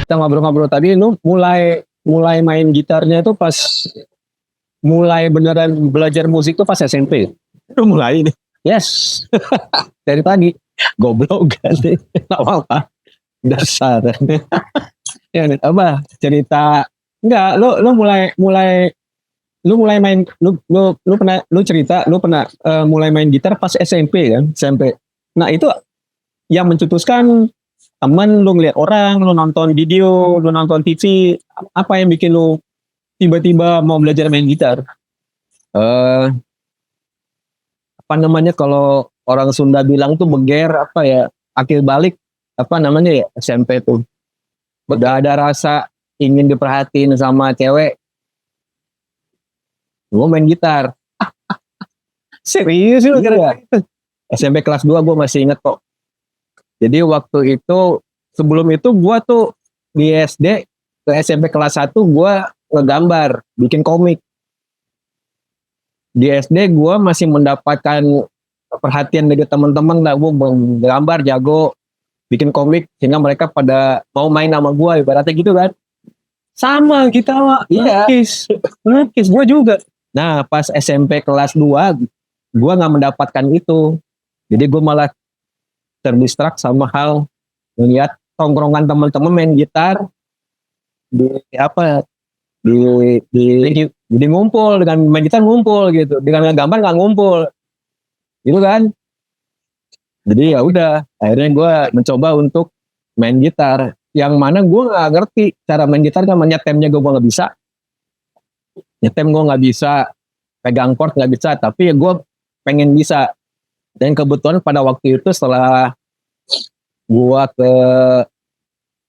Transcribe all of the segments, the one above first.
Kita ngobrol-ngobrol tadi, lu mulai main gitarnya itu pas mulai beneran belajar musik tuh pas SMP. Lu mulai nih. Yes. Dari tadi. Goblok kan. Gak apa-apa. Dasar. Ya, apa cerita enggak lu mulai main lu cerita lu pernah mulai main gitar pas SMP kan, SMP. Nah, itu yang mencetuskan temen, lu ngeliat orang, lu nonton video, lu nonton TV, apa yang bikin lu tiba-tiba mau belajar main gitar? Apa namanya kalau orang Sunda bilang tuh beger, apa ya, akil balik, apa namanya ya, SMP tuh. Udah ada rasa ingin diperhatiin sama cewek, gue main gitar. Serius lu kira? SMP kelas 2 gue masih inget kok. Jadi waktu itu, sebelum itu gue tuh di SD ke SMP kelas 1 gue ngegambar, bikin komik. Di SD gue masih mendapatkan perhatian dari teman-teman lah, gue gambar jago, bikin komik, sehingga mereka pada mau main sama gue, ibaratnya gitu kan. Sama kita mah, ngelukis gue juga. Nah, pas SMP kelas 2 gue nggak mendapatkan itu, jadi gue malah terdistrak sama hal melihat tongkrongan teman-teman main gitar di apa di ngumpul, dengan main gitar ngumpul gitu, dengan gambar nggak ngumpul gitu kan. Jadi ya udah, akhirnya gue mencoba untuk main gitar, yang mana gue nggak ngerti cara main gitar, kan nyetemnya gue nggak bisa, nyetem gue nggak bisa, pegang chord nggak bisa, tapi ya gue pengen bisa. Dan kebetulan pada waktu itu setelah gua ke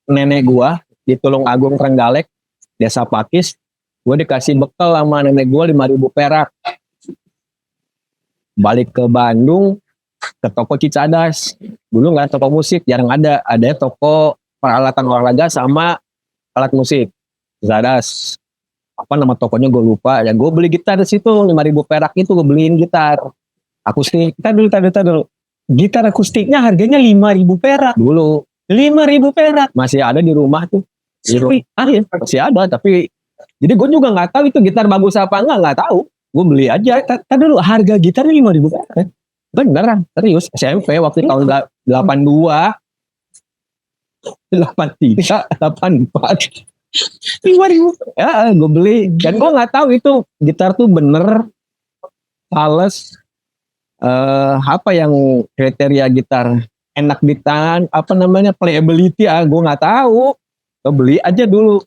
nenek gua di Tulung Agung Trenggalek, Desa Pakis, gua dikasih bekal sama nenek gua 5.000 perak. Balik ke Bandung, ke toko Cicadas. Dulu nggak ada toko musik, jarang ada toko peralatan olahraga sama alat musik. Cicadas. Apa nama tokonya gue lupa. Ya gue beli gitar di situ, 5.000 perak itu gue beliin gitar akustik. Kita dulu. Gitar akustiknya harganya 5.000 perak. Dulu. 5.000 perak. Masih ada di rumah tuh. Masih ada, tapi jadi gue juga nggak tahu itu gitar bagus apa nggak tahu. Gue beli aja. Tadi dulu harga gitarnya 5.000 perak. Beneran, serius. SMP waktu tahun 82, 83, 84. 5.000. Ya, gue beli. Dan gue nggak tahu itu gitar tuh bener fals. Apa yang kriteria gitar enak di tangan, apa namanya, playability, gue nggak tahu. Gue beli aja dulu,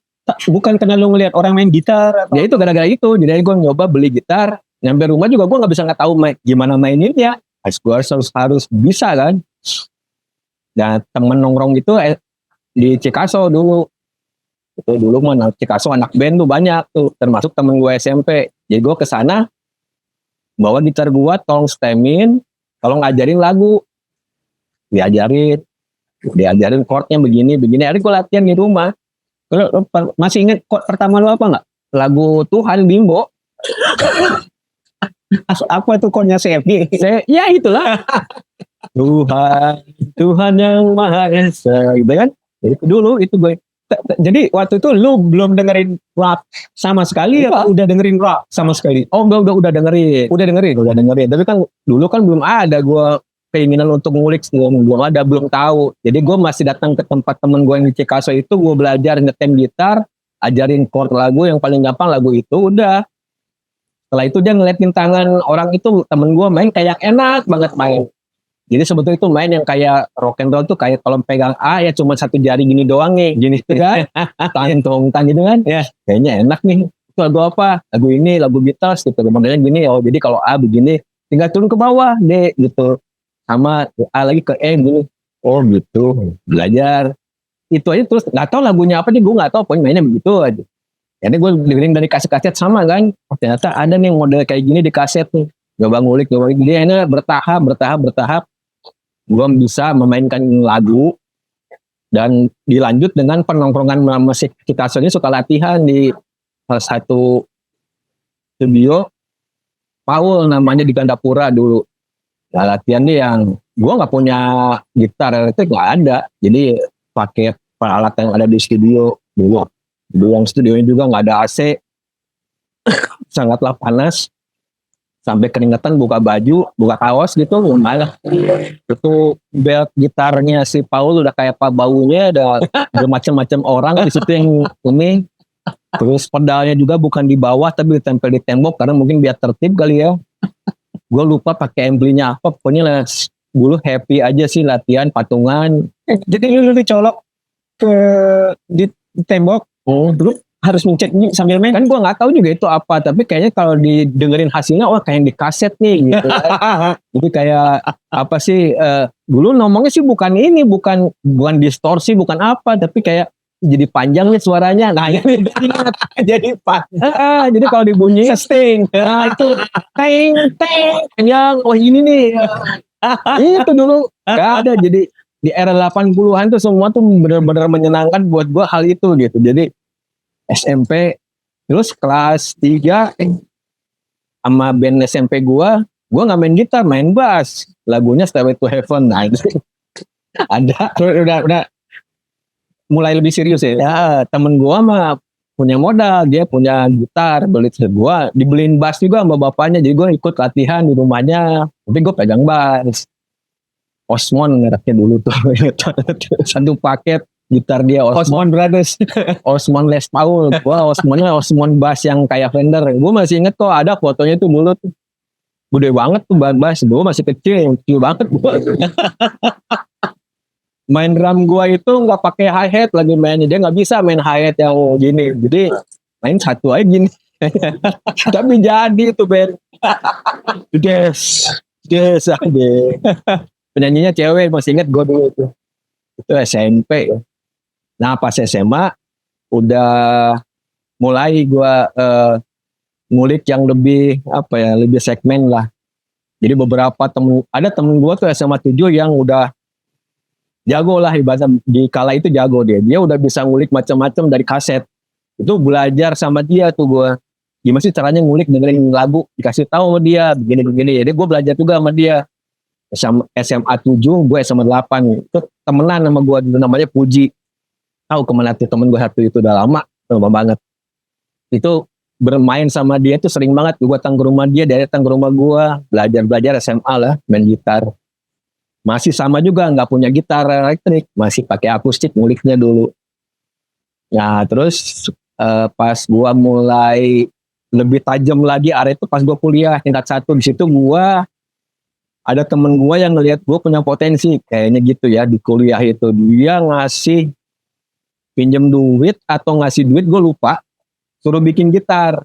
bukan karena lu ngeliat orang main gitar, ya itu gara-gara itu. Jadi gue nyoba beli gitar, nyampe rumah juga gue nggak bisa, nggak tahu gimana maininnya. Gue harus bisa kan. Dan temen nongkrong itu di Cikaso dulu, itu dulu mana Cikaso anak band tuh banyak tuh, termasuk temen gue SMP. Jadi gue kesana bawa gitar gua, tolong stemin, tolong ngajarin lagu, diajarin chordnya begini. Akhirnya gua latihan di rumah. Lu masih inget chord pertama lu apa nggak? Lagu Tuhan Bimbo. Apa itu chordnya CFG? Ya itulah. Tuhan yang Maha Esa, gitu kan? Itu dulu itu gue. Jadi waktu itu lu belum dengerin rap sama sekali, ya udah dengerin rap sama sekali? Oh udah dengerin. Tapi kan dulu kan belum ada gue keinginan untuk ngulik, belum tahu. Jadi gue masih datang ke tempat temen gue yang di Cikaso itu, gue belajar nyetem gitar, ajarin chord lagu, yang paling gampang lagu itu udah. Setelah itu dia ngeliatin tangan orang itu, temen gue main kayak enak banget main. Jadi sebetulnya itu main yang kayak rock and roll tuh, kayak kalau pegang A ya cuma satu jari gini doang nih, gini kan, tang gitu kan, ya kayaknya enak nih. Itu lagu apa? Lagu ini, lagu Beatles gitu, modelnya gini. Oh jadi kalau A begini, tinggal turun ke bawah D gitu, sama A lagi ke E gini. Oh gitu, belajar itu aja. Terus nggak tahu lagunya apa nih, gue nggak tahu, pokoknya mainnya begitu aja. Jadi gue dengerin dari kaset-kaset sama kan, ternyata ada nih model kayak gini di kaset nih. Coba ngulik, dia ini bertahap. Gue bisa memainkan lagu, dan dilanjut dengan penongkrongan musik kita. Soalnya suka latihan di salah satu studio Paul namanya, di Gandapura dulu. Nah, latihan nih yang gue nggak punya gitar itu nggak ada, jadi pakai alat yang ada di studio dulu. Yang studionya juga nggak ada AC, sangatlah panas. Sampai keringetan, buka baju, buka kaos gitu, malah itu belt gitarnya si Paul udah kayak apa baunya, ada bermacam-macam orang di situ yang ini. Terus pedalnya juga bukan di bawah tapi ditempel di tembok karena mungkin biar tertib kali ya. Gue lupa pakai amplinya apa, pokoknya lah dulu happy aja sih latihan patungan. Jadi lu dicolok ke di tembok, terus harus mencet sambil main. Kan gue nggak tahu juga itu apa, tapi kayaknya kalau didengerin hasilnya, wah kayak yang di kaset nih gitu. Jadi kayak apa sih? Dulu ngomongnya sih bukan ini, bukan distorsi, bukan apa, tapi kayak jadi panjang nih suaranya. Nah ini jadi panjang. Jadi kalau dibunyi sustain. Nah itu teng panjang. Oh ini nih. Itu dulu nggak ada. Jadi di era 80-an tuh semua tuh benar-benar menyenangkan buat gue hal itu gitu. Jadi SMP, terus kelas 3 sama band SMP gua nggak main gitar, main bass. Lagunya Stairway to Heaven. Nah, itu ada. Udah mulai lebih serius ya. Ya, temen gua mah punya modal, dia punya gitar, beli gua dibeliin bass juga sama bapaknya. Jadi gua ikut latihan di rumahnya, tapi gua pegang bass. Osmond mereknya dulu tuh. Satu paket gitar dia Osmond Brothers. Osmond Les Paul. Wah, Osmond bass yang kayak Fender. Gue masih inget kok ada fotonya tuh mulut. Gede banget tuh bass. Gue masih kecil banget gue. Main drum gue itu nggak pakai hi hat lagi mainnya. Dia nggak bisa main hi hat yang gini. Jadi main satu aja gini. Tapi jadi tuh band. Des aja. Penyanyinya cewek, masih inget gue dulu tuh. Itu SMP ya. Nah pas SMA udah mulai gue ngulik yang lebih lebih segmen lah. Jadi beberapa ada temen gue tuh SMA 7 yang udah jago lah, ibaratnya di kala itu jago dia. Dia udah bisa ngulik macam-macam dari kaset. Itu belajar sama dia tuh gue. Gimana sih caranya ngulik dengerin lagu, dikasih tahu sama dia begini. Jadi gue belajar juga sama dia. SMA 7, gue SMA 8. Itu temenan sama gue dulu, namanya Puji. Tahu kemana tuh temen gue satu itu udah lama banget. Itu bermain sama dia tuh sering banget. Gue datang ke rumah dia datang ke rumah gue, belajar SMA lah, main gitar. Masih sama juga, nggak punya gitar elektrik, masih pakai akustik nguliknya dulu. Nah terus pas gue mulai lebih tajam lagi area itu pas gue kuliah tingkat 1, di situ gue ada temen gue yang ngelihat gue punya potensi kayaknya gitu ya di kuliah itu. Dia ngasih pinjem duit atau ngasih duit gue lupa, suruh bikin gitar.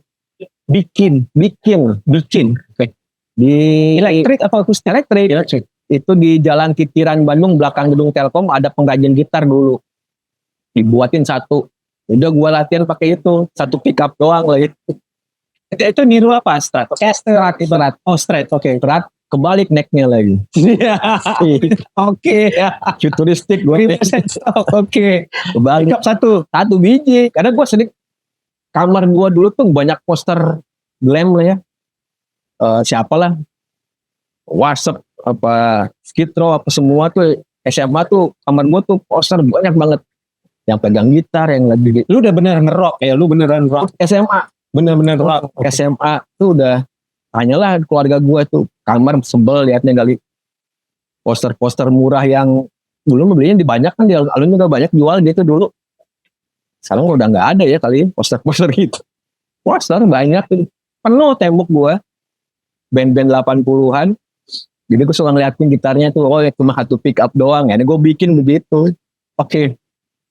Bikin. Okay. Di elektrik apa akustik? Elektrik. Itu di Jalan Titiran Bandung belakang gedung Telkom ada pengrajin gitar dulu. Dibuatin satu. Udah gue latihan pakai itu, satu pickup doang lah itu. Itu niru apa? Strat. Oh straight, oke. Strat kebalik necknya lagi. Oke. Futuristik gue. Oke. Kebalik. Satu biji. Karena gue sering kamar gue dulu tuh banyak poster glam lah ya. Siapalah. WhatsApp apa Skid Row apa semua tuh SMA tuh kamar gue tuh poster banyak banget. Yang pegang gitar, yang lagi. Lu udah beneran nge-rock ya? Lu beneran rock. SMA. Bener-bener rock. SMA tuh udah. Hanyalah keluarga gue tuh kamar sebel liatnya kali. Poster-poster murah yang dulu belinya di banyak kan, di alun juga banyak jual gitu dulu. Sekarang udah nggak ada ya kali poster-poster gitu. Poster banyak tuh. Penuh tembok gue. Band-band 80-an. Jadi gue suka ngeliatin gitarnya tuh, cuma satu pick up doang ya. Gue bikin begitu. Oke.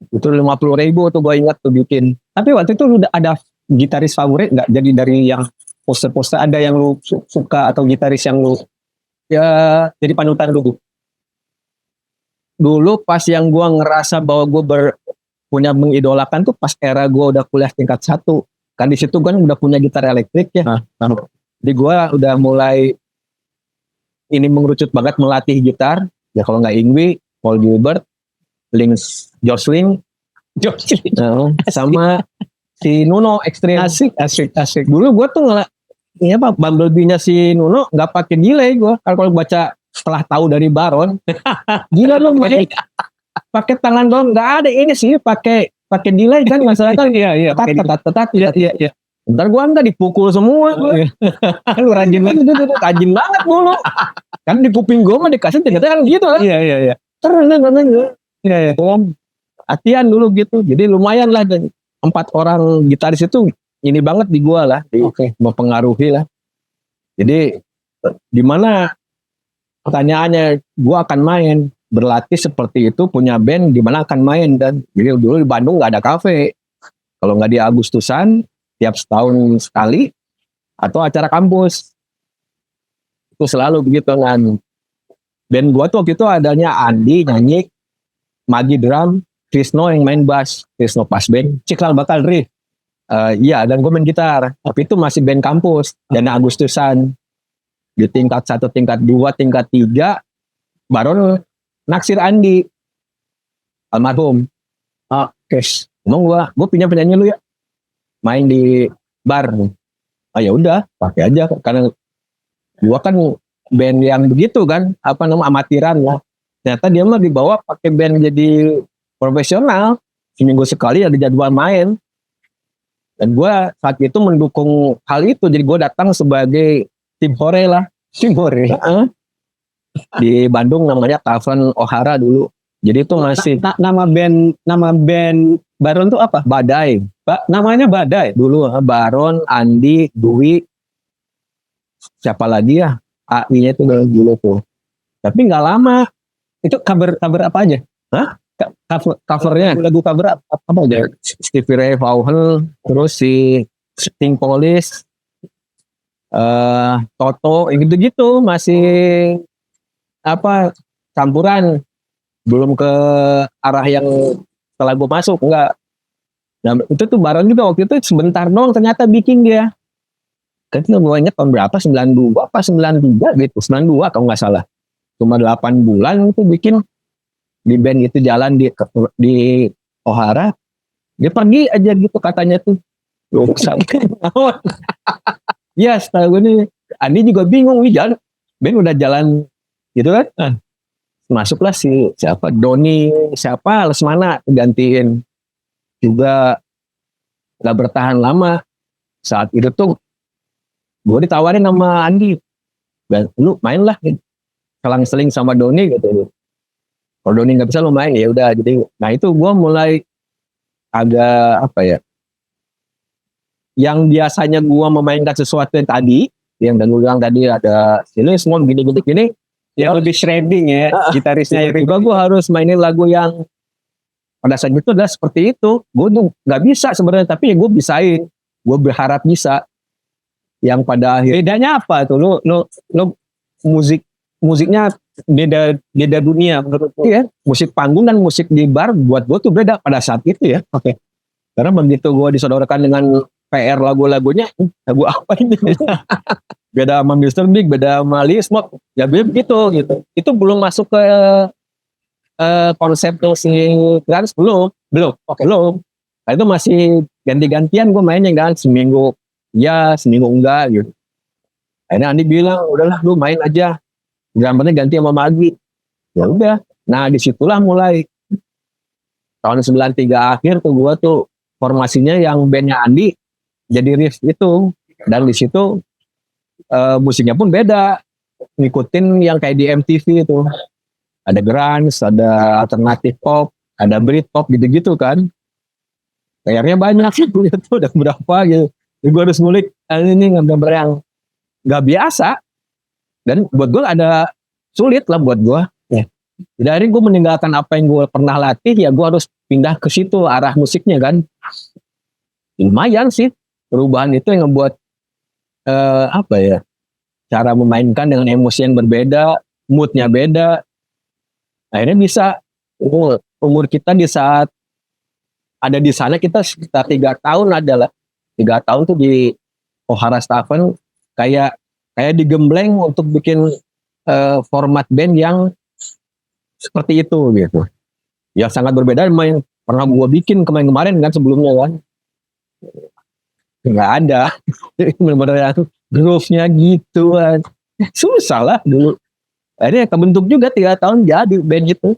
Itu 50.000 tuh gue ingat tuh bikin. Tapi waktu itu lu ada gitaris favorit nggak? Jadi dari yang poster-poster ada yang lu suka atau gitaris yang lu ya jadi panutan lu? Dulu pas yang gue ngerasa bahwa gue punya mengidolakan tuh pas era gue udah kuliah tingkat 1. Kan di situ gue udah punya gitar elektrik ya. Jadi gue udah mulai ini mengerucut banget melatih gitar. Ya kalau nggak Ingwi, Paul Gilbert, George Lynch, sama si Nuno Extreme. Asik. Dulu gue tuh Bumblebee-nya si Nuno nggak pakai delay gue. Kalau baca setelah tahu dari Baron, gila lu main pakai tangan doang, nggak ada ini sih pakai delay kan masalah kan. Iya, pakai Tetat. iya. Ntar gua enggak dipukul semua. Lu rajin banget. Rajin banget mulu. Kan di kuping gua mah dikasih ternyata kan gitu kan. Iya. Iya. Latihan dulu gitu. Jadi lumayan lah, dan 4 orang gitaris itu ini banget di gua lah, mempengaruhi lah. Jadi di mana pertanyaannya, gua akan main, berlatih seperti itu, punya band di mana akan main. Dan jadi dulu di Bandung nggak ada kafe, kalau nggak di Agustusan tiap setahun sekali, atau acara kampus itu selalu begitu kan. Band gua tuh waktu itu adanya Andi nyanyi, Magi drum, Krisno yang main bass, Krisno pas band, Cikal Bakal riff. Iya, dan gue main gitar. Tapi itu masih band kampus, dan Agustusan. Di tingkat 1, tingkat 2, tingkat 3, baru naksir Andi, almarhum. Ngomong gue punya penyanyi lu ya, main di bar. Ya udah, pakai aja. Karena gue kan band yang begitu kan, amatiran lah. Ternyata dia mah dibawa pakai band jadi profesional, seminggu sekali ada jadwal main. Dan gue saat itu mendukung hal itu, jadi gue datang sebagai tim hore lah. Tim hore. Di Bandung namanya Tavern Ohara dulu. Jadi itu masih nama band Baron tuh apa? Badai. Namanya Badai Dulu Baron, Andi, Dwi, siapa lagi ya? AI-nya itu dulu tuh. Tapi nggak lama. Itu cover apa aja? Hah? Covernya lagu cover apa aja? Stevie Ray Vaughan, terus si Sting Police, Toto, gitu-gitu, masih campuran, belum ke arah yang setelah gue masuk, enggak. Nah itu tuh Baron juga waktu itu sebentar doang ternyata bikin dia. Kan gue inget tahun berapa, 92 apa 93 gitu, 92 kalau nggak salah. Cuma 8 bulan itu bikin di band itu, jalan di Ohara. Dia pergi aja gitu katanya tuh. Ya setelah gue nih, Andi juga bingung, band udah jalan gitu kan. Masuklah siapa Doni, siapa Lesmana gantiin, juga gak bertahan lama. Saat itu tuh gue ditawarin sama Andi, lu main lah selang-seling sama Doni gitu. Kalau Doni nggak bisa lu main, ya udah. Jadi nah itu gue mulai agak yang biasanya gue memainkan sesuatu yang tadi, yang dan gue bilang tadi ada ini semua gini ya, lebih shredding ya gitarisnya. Tiba gue harus mainin lagu yang pada saat itu adalah seperti itu. Gue tuh nggak bisa sebenarnya, tapi ya gue bisain. Gue berharap bisa. Yang pada akhir bedanya apa tuh? Lu musiknya beda dunia menurut lu. Iya, musik panggung dan musik di bar buat gue tuh beda pada saat itu ya. Oke. Karena begitu gue disaudarakan dengan PR lagu-lagunya, lagu apa ini? Beda sama Mr. Big, beda sama Lee Smoke, ya begitu gitu. Itu belum masuk ke konsep si Trans, belum. Nah, itu masih ganti-gantian gue mainnya kan, seminggu ya, seminggu enggak gitu. Akhirnya Andi bilang, udahlah lu main aja, drummernya ganti sama Magi. Ya udah. Nah disitulah mulai tahun 93 akhir tuh gue tuh formasinya yang bandnya Andi jadi riff itu, dan di situ musiknya pun beda, ngikutin yang kayak di MTV itu, ada grunge, ada alternatif pop, ada Britpop gitu-gitu kan. Layarnya banyak sih itu udah berapa gitu. Jadi gue harus ngulik ini gambar yang nggak biasa, dan buat gue ada sulit lah buat gue. Ya. Dari gue meninggalkan apa yang gue pernah latih, ya gue harus pindah ke situ arah musiknya kan. Lumayan sih perubahan itu yang ngebuat cara memainkan dengan emosi yang berbeda, moodnya beda. Akhirnya bisa umur kita di saat ada di sana, kita sekitar 3 tahun adalah 3 tahun tuh di Ohara Tavern kayak digembleng untuk bikin format band yang seperti itu gitu. Ya sangat berbeda sama yang pernah gue bikin kemarin kan sebelumnya kan. Nggak ada. Benar-benar yang groove-nya gitu kan. Susah lah dulu. Akhirnya kebentuk juga 3 tahun jadi band itu.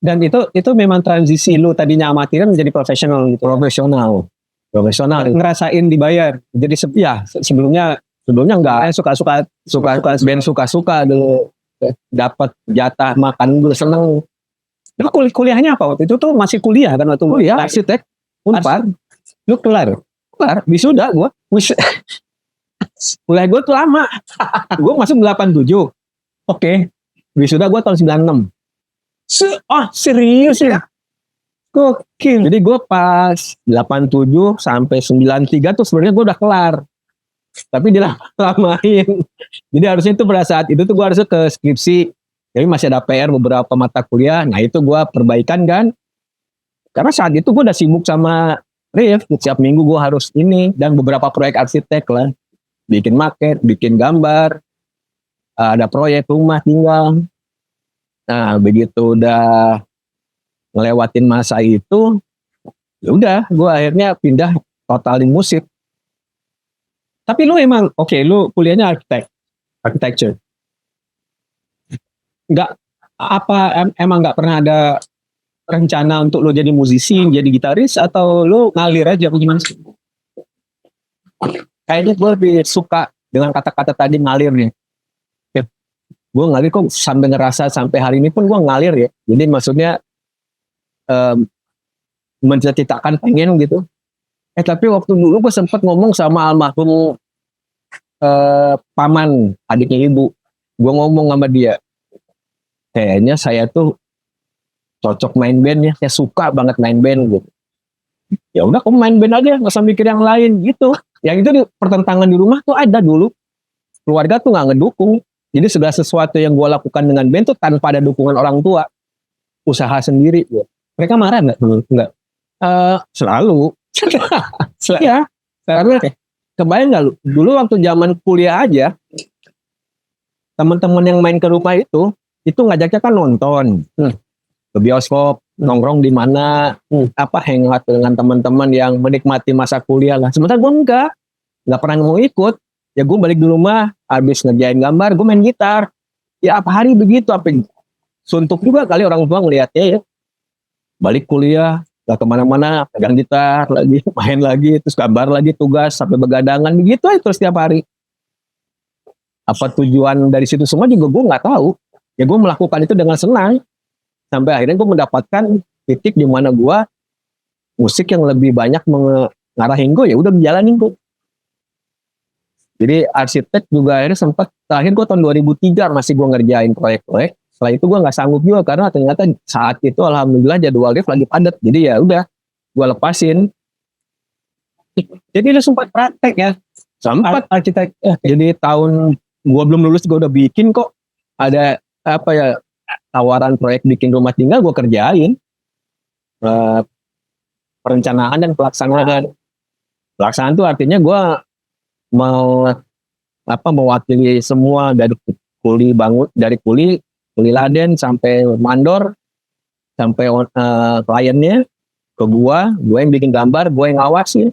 Dan itu memang transisi lu tadinya amatiran menjadi profesional gitu. Profesional. Ngerasain dibayar. Jadi sebelumnya enggak. Suka Band suka dulu. dapat jatah makan gue seneng. Lu kuliahnya apa waktu itu tuh masih kuliah kan waktu Kuliah arsitek Unpar. lu kelar wisuda gue kuliah gue tuh lama. Gue masuk 87. Oke. Wisuda gue tahun 96. Serius ya? Gokil. Jadi gue pas 87 sampai 93 tuh sebenarnya gue udah kelar. Tapi dilamain. Jadi harusnya itu pada saat itu tuh gue harusnya ke skripsi. Jadi masih ada PR beberapa mata kuliah. Nah itu gue perbaikan kan. Karena saat itu gue udah sibuk sama Rif. Setiap minggu gue harus ini. Dan beberapa proyek arsitek lah. Bikin maket, bikin gambar. Ada proyek rumah tinggal. Nah begitu udah ngelewatin masa itu, ya udah gue akhirnya pindah totalin musik. Tapi lu emang lu kuliahnya architecture. Nggak emang nggak pernah ada rencana untuk lu jadi musisi, jadi gitaris, atau lu ngalir aja gimana sih? Kayaknya gue lebih suka dengan kata-kata tadi ngalir nih. Gue ngalir kok sampai ngerasa sampai hari ini pun gue ngalir ya. Jadi maksudnya menciptakan pengen gitu. Tapi waktu dulu gue sempat ngomong sama almarhum paman adiknya ibu. Gue ngomong sama dia, kayaknya saya tuh cocok main band ya. Saya suka banget main band gitu. Ya udah kamu main band aja, nggak usah mikir yang lain gitu. Yang itu pertentangan di rumah tuh ada dulu. Keluarga tuh nggak ngedukung. Jadi segala sesuatu yang gue lakukan dengan band tuh tanpa ada dukungan orang tua, usaha sendiri. Mereka marah nggak dulu? Nggak. Selalu. Ya. Karena kebayang nggak lu? Dulu waktu zaman kuliah aja, teman-teman yang main ke rumah itu ngajaknya kan nonton, ke bioskop, nongkrong di mana, hangout dengan teman-teman yang menikmati masa kuliah lah. Sementara gue nggak pernah mau ikut. Ya gue balik di rumah, habis ngerjain gambar, gue main gitar. Ya apa hari begitu, suntuk juga kali orang tua ngeliatnya ya. Balik kuliah, gak kemana-mana, pegang gitar lagi, main lagi, terus gambar lagi, tugas, sampai begadangan, begitu aja terus setiap hari. Apa tujuan dari situ semua juga gue gak tahu. Ya gue melakukan itu dengan senang. Sampai akhirnya gue mendapatkan titik di mana gue, musik yang lebih banyak ngarahin gue, ya udah menjalanin gue. Jadi arsitek juga akhirnya sempat, terakhir gue tahun 2003 masih gue ngerjain proyek-proyek. Setelah itu gue nggak sanggup juga karena ternyata saat itu alhamdulillah jadwal Rif lagi padat. Jadi ya udah gue lepasin. Jadi lu sempat praktek ya? Sempat arsitek. Jadi tahun gue belum lulus gue udah bikin kok. Ada tawaran proyek bikin rumah tinggal gue kerjain. Perencanaan dan pelaksanaan. Pelaksanaan itu artinya gue mau mewakili semua dari kuli laden sampai mandor sampai kliennya ke gua yang bikin gambar, gua yang ngawasin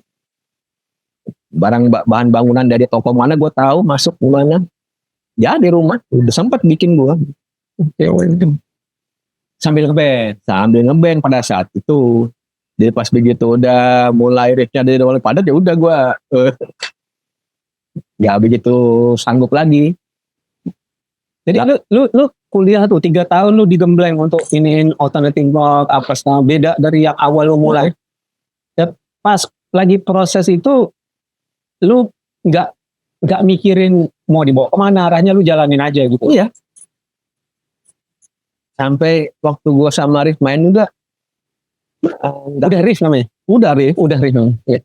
bahan bangunan dari toko mana gua tahu masuk gimana. Ya di rumah udah sempat bikin gua sambil ngeband pada saat itu. Jadi pas begitu udah mulai riffnya dari awal padat ya udah gua nggak begitu sanggup lagi. Jadi lu kuliah tuh 3 tahun lu digembleng untuk iniin alternative rock apa sama beda dari yang awal lu mulai. Dan pas lagi proses itu lu nggak mikirin mau dibawa kemana, arahnya lu jalanin aja gitu. Iya. Sampai waktu gua sama Rif main udah Rif namanya. Udah Rif. Ya.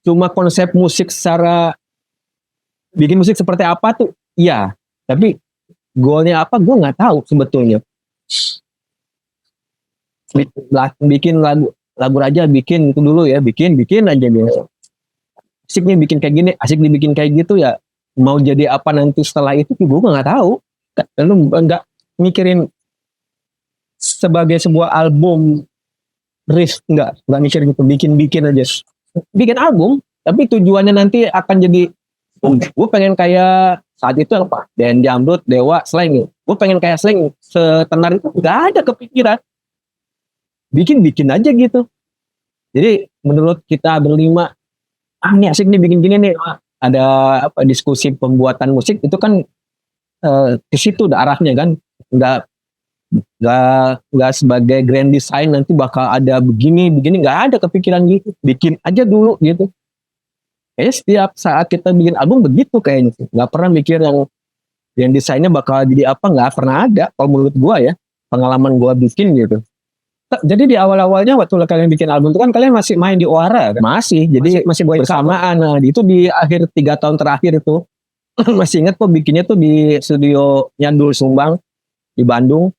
Cuma konsep musik secara bikin musik seperti apa tuh, iya. Tapi goalnya apa, gue nggak tahu sebetulnya. Bikin lagu aja, bikin itu dulu ya, bikin aja biasa. Asiknya bikin kayak gini, asik dibikin kayak gitu ya. Mau jadi apa nanti setelah itu, gue nggak tahu. Lu nggak mikirin sebagai sebuah album riff, nggak mikirin itu, bikin aja. Bikin album, tapi tujuannya nanti akan jadi gue pengen kayak saat itu apa Dan Jamrud, Dewa, Slank. Gue pengen kayak Slank setenar itu, gak ada kepikiran. bikin aja gitu. Jadi menurut kita berlima, ini asik nih bikin gini nih. Ada diskusi pembuatan musik itu kan ke situ udah arahnya kan. Nggak sebagai grand design nanti bakal ada begini nggak ada kepikiran gitu. Bikin aja dulu gitu. Kayaknya setiap saat kita bikin album begitu kayaknya. Nggak pernah mikir yang grand desainnya bakal jadi apa, nggak pernah ada. Kalau menurut gua ya, pengalaman gua bikin gitu. Jadi di awal-awalnya waktu kalian bikin album itu kan kalian masih main di Oara kan? Masih, jadi Masih buat bersamaan. Nah, itu di akhir 3 tahun terakhir itu masih ingat kok bikinnya tuh di studio Nyandul Sumbang di Bandung.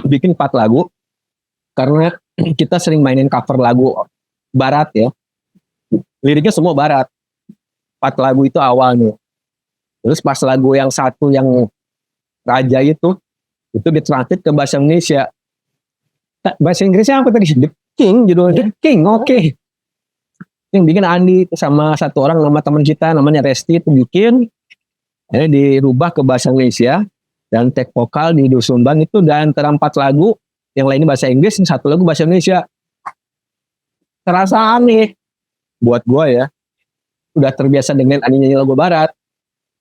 Bikin 4 lagu karena kita sering mainin cover lagu barat ya. Liriknya semua barat. 4 lagu itu awalnya. Terus pas lagu yang satu yang Raja itu ditranslate ke bahasa Indonesia. Bahasa Inggrisnya apa tadi? The King judulnya. The King, oke. Yang bikin Andi sama satu orang nama teman kita namanya Resti itu bikin. Akhirnya dirubah ke bahasa Indonesia dan tag vokal di Sumbang itu, dan antara 4 lagu yang lainnya bahasa Inggris, satu lagu bahasa Indonesia. Terasa aneh buat gua ya. Udah terbiasa dengan Andi nyanyi lagu barat,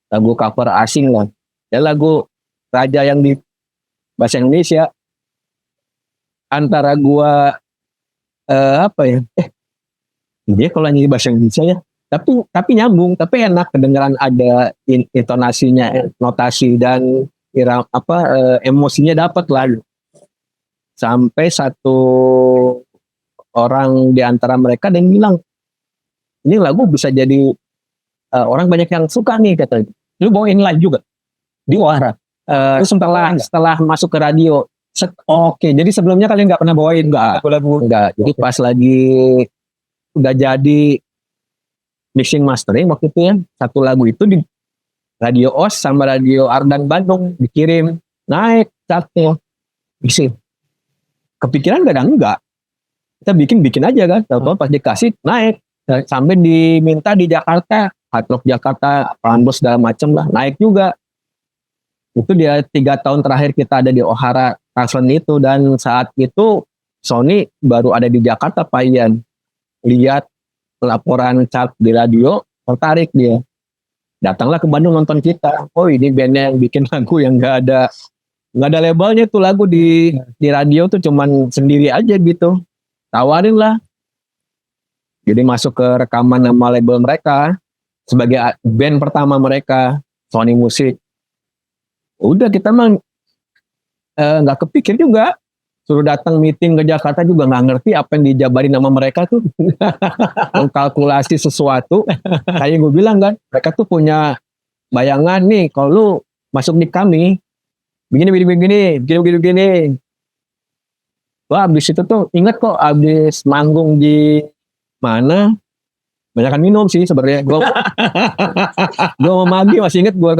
lagu cover asing lah. Dan lagu Raja yang di bahasa Indonesia, antara gua dia kalau nyanyi bahasa Indonesia ya, tapi nyambung, tapi enak kedengaran, ada intonasinya, notasi dan emosinya dapat lah. Sampai satu orang di antara mereka yang bilang, ini lagu bisa jadi orang banyak yang suka nih katanya. Lu bawain live juga di Oara. Terus setelah masuk ke radio. Oke, jadi sebelumnya kalian nggak pernah bawain lagu-lagu? Enggak. Jadi pas lagi udah jadi mixing mastering waktu itu ya, satu lagu itu di Radio OS sama Radio Ardan Bandung dikirim, naik chartnya. Isi. Kepikiran kadang enggak. Kita bikin aja kan. Tahu-tahu pas dikasih naik. Sampai diminta di Jakarta, Hard Rock Jakarta, Prambors segala macem lah, naik juga. Itu dia 3 tahun terakhir kita ada di Ohara Transland itu, dan saat itu Sony baru ada di Jakarta, Pak Ian. Lihat laporan chart di radio, tertarik dia. Datanglah ke Bandung nonton kita. Oh, ini bandnya yang bikin lagu yang nggak ada labelnya tuh, lagu di radio tuh cuman sendiri aja gitu. Tawarin lah. Jadi masuk ke rekaman nama label mereka sebagai band pertama mereka, Sony Music. Udah kita mah nggak kepikir juga, suruh datang meeting ke Jakarta juga nggak ngerti apa yang dijabarin nama mereka tuh. Mengkalkulasi sesuatu, kayak gue bilang kan, mereka tuh punya bayangan nih, kalau lu masuk di kami begini. Wah, abis itu tuh inget kok, abis manggung di mana, banyakan minum sih sebenarnya. Gue mau magi masih inget gue.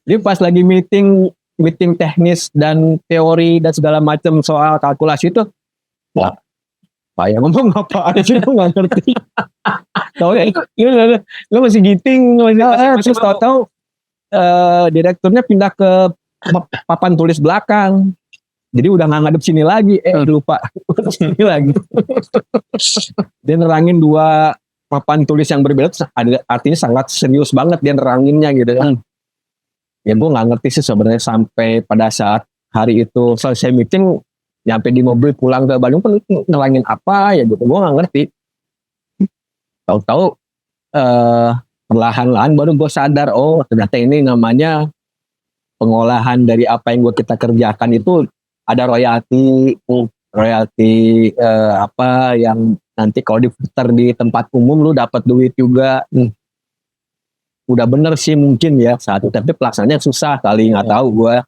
Jadi pas lagi meeting teknis dan teori dan segala macam soal kalkulasi itu, wah, Pak yang ngomong apa aja sih, gue nggak ngerti. Tahu ya, lu masih giting, terus tahu direkturnya pindah ke papan tulis belakang. Jadi udah nggak ngadep sini lagi, lupa sini lagi. Dia nerangin 2 papan tulis yang berbeda, artinya sangat serius banget dia neranginnya gitu kan. Ya gue nggak ngerti sih sebenarnya sampai pada saat hari itu selesai meeting, nyampe di mobil pulang ke Bandung pun nerangin apa ya gitu, gue nggak ngerti. Tahu-tahu perlahan-lahan baru gue sadar, oh ternyata ini namanya pengolahan dari apa yang kita kerjakan itu. Ada royalti apa yang nanti kalau diputar di tempat umum lu dapat duit juga. Udah bener sih mungkin ya saat itu, tapi pelaksanaannya susah kali, nggak tahu gue.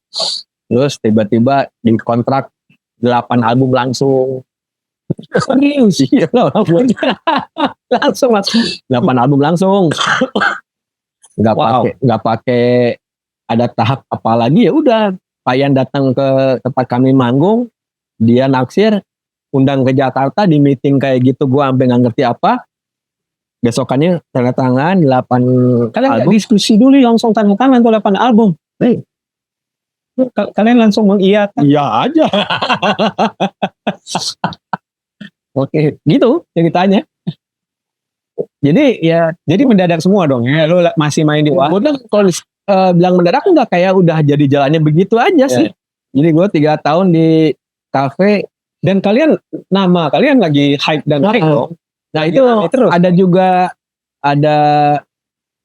Terus tiba-tiba di kontrak 8 album langsung. Serius? Iya, langsung 8 album langsung. Nggak pakai ada tahap apa lagi, ya udah. Payan datang ke tempat kami manggung, dia naksir, undang ke Jakarta di meeting kayak gitu, gue sampai nggak ngerti apa. Besokannya tanda tangan 8 Kalian album. diskusi dulu langsung tanda tangan tuh 8 album. Kalian langsung mengiyakan. Iya aja. Oke, gitu ceritanya. Jadi ya, jadi mendadak semua dong ya. Lu masih main di Gue bilang kalau bilang mendadak enggak, kayak udah jadi jalannya begitu aja sih. Jadi gue 3 tahun di kafe. Dan nama kalian lagi hype dan naik dong. Nah Lagi itu rame terus. ada juga ada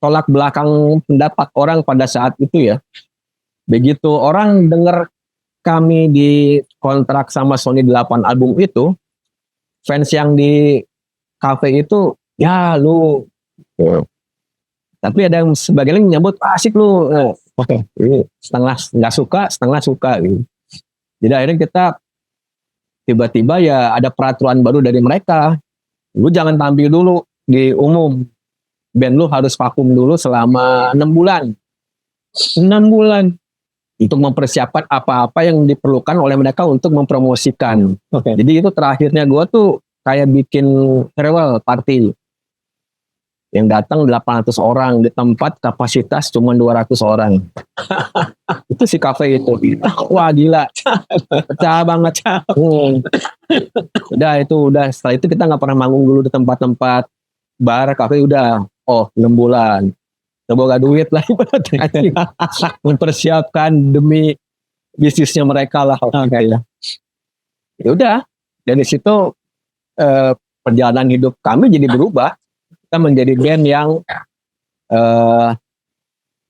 tolak belakang pendapat orang pada saat itu ya. Begitu orang denger kami di kontrak sama Sony 8 album itu, fans yang di kafe itu, ya lu. Tapi ada yang sebagian yang menyambut, asik lu. Oke, setengah nggak suka, setengah suka. Gitu. Jadi akhirnya kita tiba-tiba ya ada peraturan baru dari mereka. Lu jangan tampil dulu di umum. Band lu harus vakum dulu selama 6 bulan. 6 bulan. Untuk mempersiapkan apa-apa yang diperlukan oleh mereka untuk mempromosikan. Oke. Jadi itu terakhirnya gue tuh kayak bikin farewell party. Yang datang 800 orang, di tempat kapasitas cuma 200 orang. Itu si kafe itu. Wah gila. Pecah banget. Udah setelah itu kita nggak pernah manggung dulu di tempat-tempat bar, kafe udah. Oh 6 bulan. Coba gak duit lah. Mempersiapkan demi bisnisnya mereka lah. Ya udah. Dari situ perjalanan hidup kami jadi berubah. Kita menjadi band yang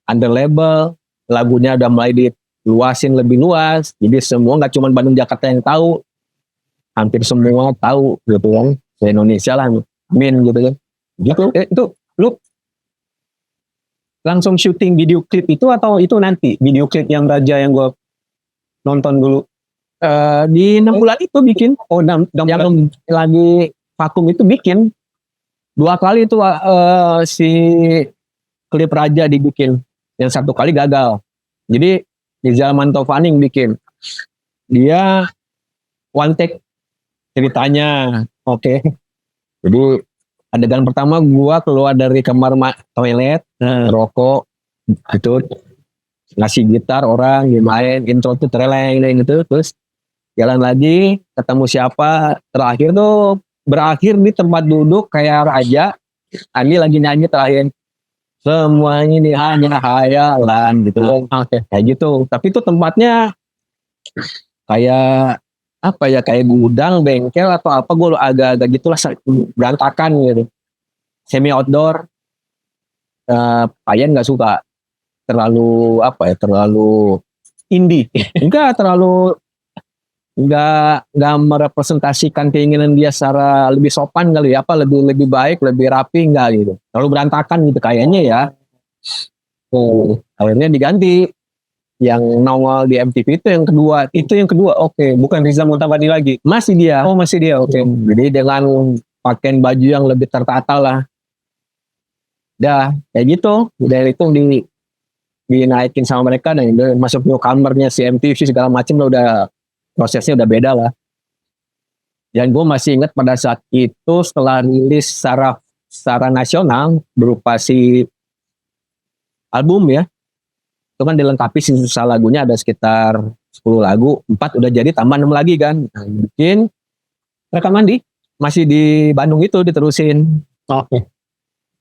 under label, lagunya udah mulai diluasin lebih luas, jadi semua nggak cuma Bandung Jakarta yang tahu, hampir semua tahu gitu kan, se Indonesia lah, amin gitu kan. Gitu. Itu lu langsung syuting video klip itu atau itu nanti video klip yang Raja yang gue nonton dulu? Di 6 bulan itu bikin. Oh, yang lagi vakum itu bikin 2 kali itu si klip Raja dibikin. Yang 1 kali gagal. Jadi Rizal Mantovani bikin. Dia one take ceritanya. Oke. Jadi adegan pertama gua keluar dari kamar toilet, rokok, gitu, ngasih gitar orang, main intro tuh tereleng gitu, terus jalan lagi, ketemu siapa, terakhir tuh berakhir di tempat duduk kayak Raja, Andi lagi nyanyi terakhir, semuanya ini hanya hayalan gitu. Oke, kayak gitu. Tapi itu tempatnya kayak apa ya, kayak gudang, bengkel atau apa, gue agak-agak gitulah, berantakan gitu, semi outdoor. Payan nggak suka, terlalu apa ya, terlalu indie. Enggak terlalu, enggak merepresentasikan keinginan dia secara lebih sopan kali ya, apa lebih baik, lebih rapi, enggak gitu, terlalu berantakan gitu kayaknya ya. Akhirnya diganti. Yang nongol di MTV itu yang kedua. Itu yang kedua, oke. Bukan Rizal Mantovani lagi. Masih dia. Oh masih dia, oke. Jadi dengan pakaian baju yang lebih tertata lah. Udah kayak gitu. Dari itu dinaikin sama mereka, dan udah masuk newcomernya si MTV segala macam, udah prosesnya udah beda lah. Dan gue masih ingat pada saat itu setelah rilis secara nasional berupa si album ya, itu kan dilengkapi sisa lagunya ada sekitar 10 lagu, 4 udah jadi, tambah 6 lagi kan. Bikin Rekaman di? Masih di Bandung itu diterusin. Oke.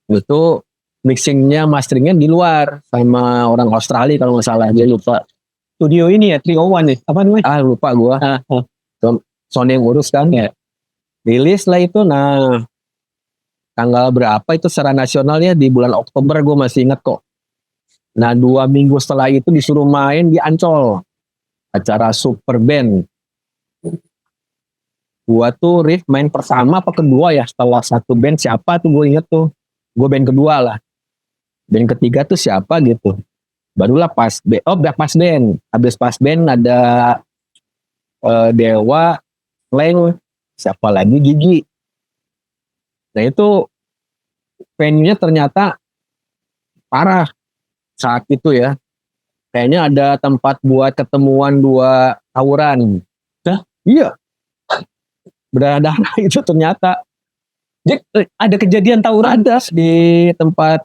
Itu mixingnya, masteringnya di luar sama orang Australia kalau nggak salah, dia lupa. Studio ini ya, 301 nih, apa namanya? Lupa gua. Sony yang urus kan. Ya. Rilis lah itu, nah tanggal berapa itu secara nasionalnya di bulan Oktober, gue masih ingat kok. Nah 2 minggu setelah itu disuruh main di Ancol, acara super band. Gua tuh riff main pertama apa kedua ya, setelah satu band siapa tuh gue inget tuh, gue band kedua lah, band ketiga tuh siapa gitu, barulah pas band, habis pas band ada Dewa, Leng, siapa lagi, Gigi. Nah itu venue-nya ternyata parah saat itu ya, kayaknya ada tempat buat ketemuan 2 tawuran. Iya, berdarah itu ternyata. Jadi ada kejadian tawuran? Ada di tempat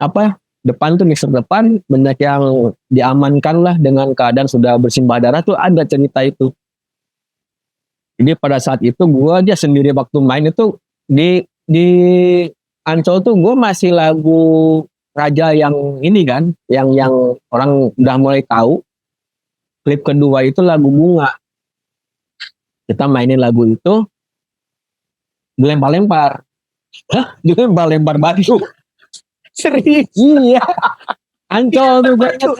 apa, depan tuh mixer depan banyak yang diamankan lah dengan keadaan sudah bersimbah darah tuh ada cerita itu. Jadi pada saat itu gue aja sendiri waktu main itu di Ancol tuh gue masih lagu Raja yang ini kan, yang orang udah mulai tahu. Klip kedua itu lagu Bunga. Kita mainin lagu itu dilempar-lempar. Hah? Dilempar-lempar batu. Serius? Iya. Ancol tuh gue inget.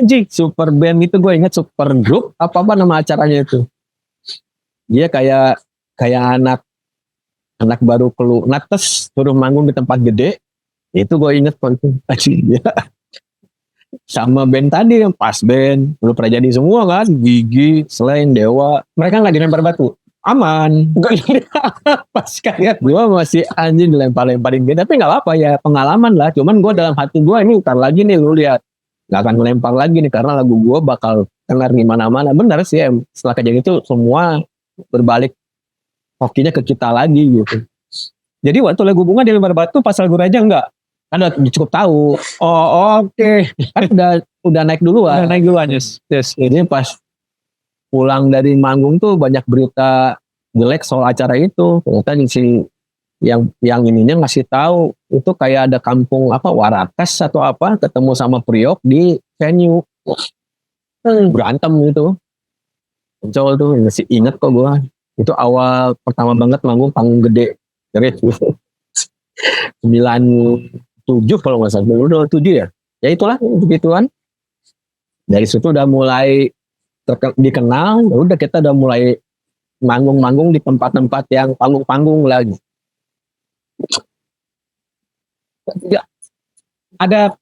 Anjing, super band itu gue inget, super group. Apa nama acaranya itu. Dia kayak anak baru keluar terus suruh manggung di tempat gede. Itu gue inget kok itu. Anjing, ya. Sama band tadi yang pas band. Lu pernah jadi semua kan. Gigi, Selain, Dewa. Mereka nggak dilempar batu. Aman. Pas kalian. Gue masih anjing dilempar-lemparin gitu. Tapi gak apa-apa ya, pengalaman lah. Cuman gue dalam hati gue ini ntar lagi nih lu lihat. Gak akan ngelempar lagi nih. Karena lagu gue bakal kelar di mana-mana. Benar sih ya. Setelah kejadian itu semua berbalik hokinya ke kita lagi gitu. Jadi waktu lagu Bunga dilempar batu, pas lagu Raja enggak? Kan udah cukup tahu. Oh, oke. Kan udah naik duluan. Udah naik duluan, yes. Ini pas pulang dari manggung tuh banyak berita jelek soal acara itu. Ternyata si yang ininya ngasih tahu itu kayak ada kampung Warakas atau apa ketemu sama Priok di venue. Berantem gitu. Ancol tuh masih inget kok gua. Itu awal pertama banget manggung panggung gede. Dari 97 kalau nggak salah. Udah 7 ya. Ya itulah begituan. Dari situ udah mulai dikenal. Udah kita udah mulai manggung-manggung di tempat-tempat yang panggung-panggung lagi. Ya, ada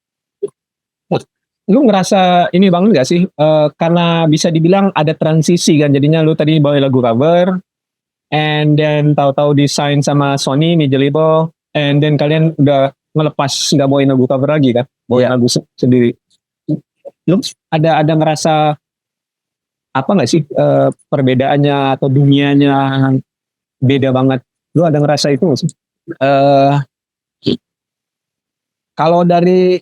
lu ngerasa ini banget gak sih? Karena bisa dibilang ada transisi kan. Jadinya lu tadi bawa lagu cover, and then tahu-tahu desain sama Sony nih label, and then kalian udah ngelepas nggak bawain lagu cover lagi kan? Bawain lagu sendiri. Lu ada ngerasa apa nggak sih perbedaannya atau dunianya beda banget? Lu ada ngerasa itu nggak sih? Kalau dari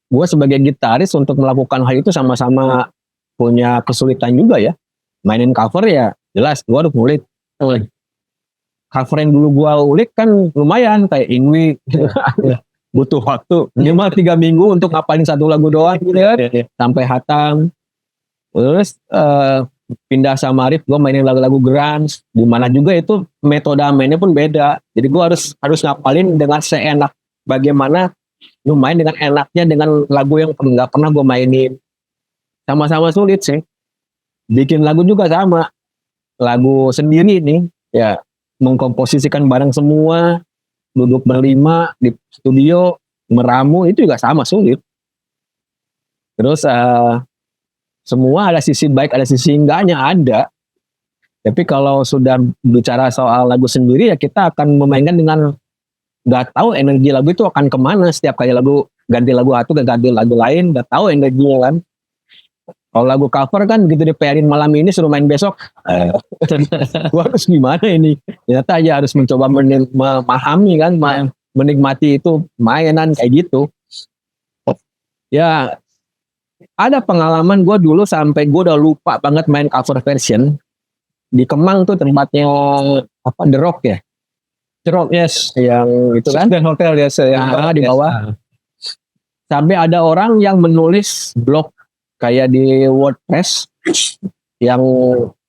gue sebagai gitaris untuk melakukan hal itu sama-sama punya kesulitan juga ya. Mainin cover ya jelas gue harus ngulik. Cover yang dulu gue ulik kan lumayan kayak Inwi. Butuh waktu minimal 3 minggu untuk ngapalin satu lagu doang gitu kan. Sampai hatam. Terus pindah sama Arif gue mainin lagu-lagu grunge. Dimana juga itu metode mainnya pun beda. Jadi gue harus ngapalin dengan seenak bagaimana lu main dengan enaknya dengan lagu yang nggak pernah gue mainin. Sama-sama sulit sih. Bikin lagu juga sama. Lagu sendiri nih, ya mengkomposisikan bareng semua, duduk berlima di studio, meramu itu juga sama sulit. Terus semua ada sisi baik, ada sisi enggaknya ada. Tapi kalau sudah bicara soal lagu sendiri ya kita akan memainkan dengan nggak tahu energi lagu itu akan kemana setiap kali lagu ganti lagu satu ganti lagu lain nggak tahu energinya kan. Kalau lagu cover kan gitu diperin malam ini suruh main besok gua harus gimana ini ternyata aja harus mencoba memahami kan menikmati itu mainan kayak gitu ya. Ada pengalaman gue dulu sampai gue udah lupa banget main cover version di Kemang tuh tempatnya The Rock ya. The Rock, yes, yang itu kan dan hotel ya yang di bawah. Sampai ada orang yang menulis blog kayak di WordPress yang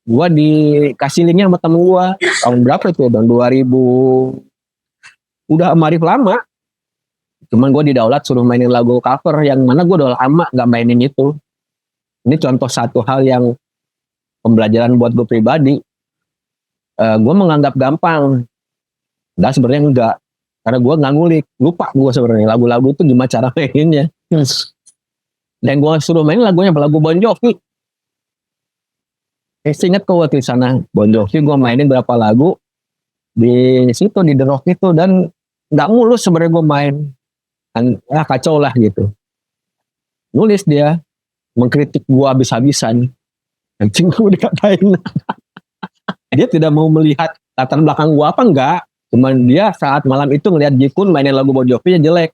gua dikasih linknya sama temen gua tahun berapa itu tahun 2000 udah Arif lama. Cuman gua didaulat suruh mainin lagu cover yang mana gua udah lama nggak mainin itu. Ini contoh satu hal yang pembelajaran buat gue pribadi. Gua menganggap gampang. Enggak, sebenarnya enggak. Karena gue nggak ngulik. Lupa gue sebenarnya lagu-lagu itu gimana cara mainnya. Dan gue suruh main lagunya lagu Bon Jovi. Ingat kok waktu di sana Bon Jovi gue mainin berapa lagu di situ di The Rock itu dan nggak mulus sebenarnya gue main. Dan kacau lah gitu. Nulis dia mengkritik gue habis-habisan. Anjing gue dikatain. Dia tidak mau melihat latar belakang gue apa enggak. Cuman dia saat malam itu ngelihat Jikun mainin lagu Bon Jovi jelek.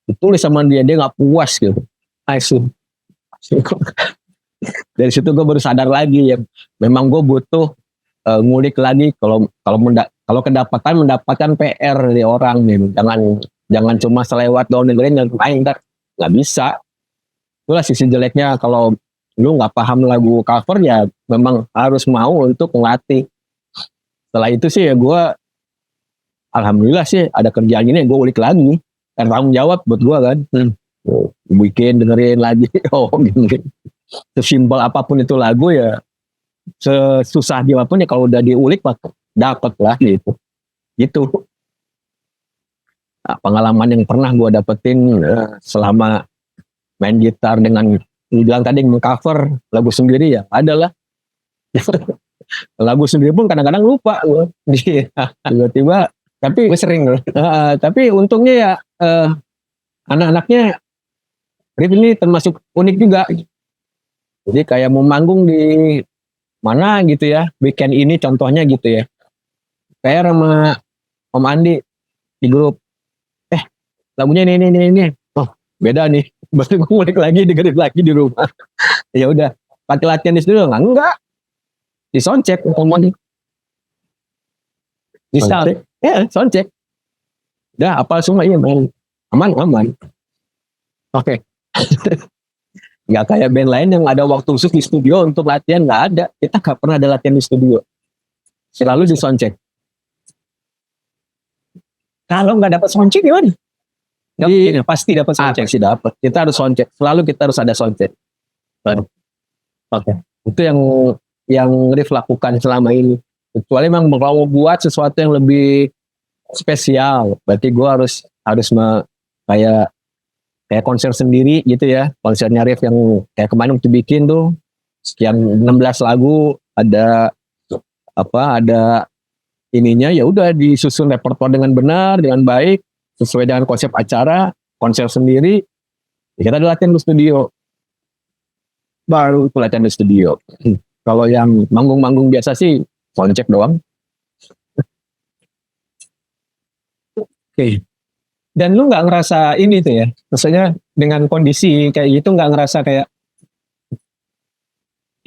ditulis sama dia nggak puas gitu. Asyik. Dari situ gue baru sadar lagi ya, memang gue butuh ngulik lagi kalau mendapatkan PR dari orang nih. Jangan cuma selewat doang dengerin dan main, nggak bisa. Itulah sisi jeleknya kalau lu nggak paham lagu cover ya, memang harus mau untuk ngelatih. Setelah itu sih ya gue, alhamdulillah sih ada kerjaan ini, gue ulik lagi. Dan tanggung jawab buat gue kan. Bikin, dengerin lagi. Oh gini. Sesimpel apapun itu lagu ya, sesusah dia apapun ya, kalau udah diulik dapet lah gitu. Gitu. Nah, pengalaman yang pernah gue dapetin selama main gitar dengan bilang tadi mengcover lagu sendiri ya, adalah lagu sendiri pun kadang-kadang lupa gue. Tiba-tiba, tapi Gue sering loh. tapi untungnya ya anak-anaknya Rif ini termasuk unik juga. Jadi kayak mau manggung di mana gitu ya, weekend ini contohnya gitu ya. Kayak sama Om Andi di grup, lagunya ini. Oh beda nih, baru gue ngulik lagi, dengerin lagi di rumah. Ya udah, pakai latihan di studio enggak? Di soundcheck ngomong. Di soundcheck, ya soundcheck. Udah apa semua, iya man. Aman. Oke. Nggak kayak band lain yang ada waktu khusus di studio untuk latihan, nggak ada. Kita nggak pernah ada latihan di studio, selalu di soundcheck. Kalau nggak dapat soundcheck gimana? Pasti dapat soundcheck. Pasti dapat. Kita harus soundcheck, selalu kita harus ada soundcheck. Oke. Itu yang Rif lakukan selama ini. Kecuali memang kalau mau buat sesuatu yang lebih spesial, berarti gue harus kayak konser sendiri gitu ya. Konsernya Rif yang kayak kemarin waktu bikin tuh sekian 16 lagu, ada ininya, ya udah disusun repertoire dengan benar, dengan baik, sesuai dengan konsep acara, konser sendiri. Ya kita ada latihan di studio. Baru itu latihan di studio. Kalau yang manggung-manggung biasa sih soundcheck doang. Oke. Dan lu nggak ngerasa ini tuh ya, maksudnya dengan kondisi kayak gitu nggak ngerasa kayak,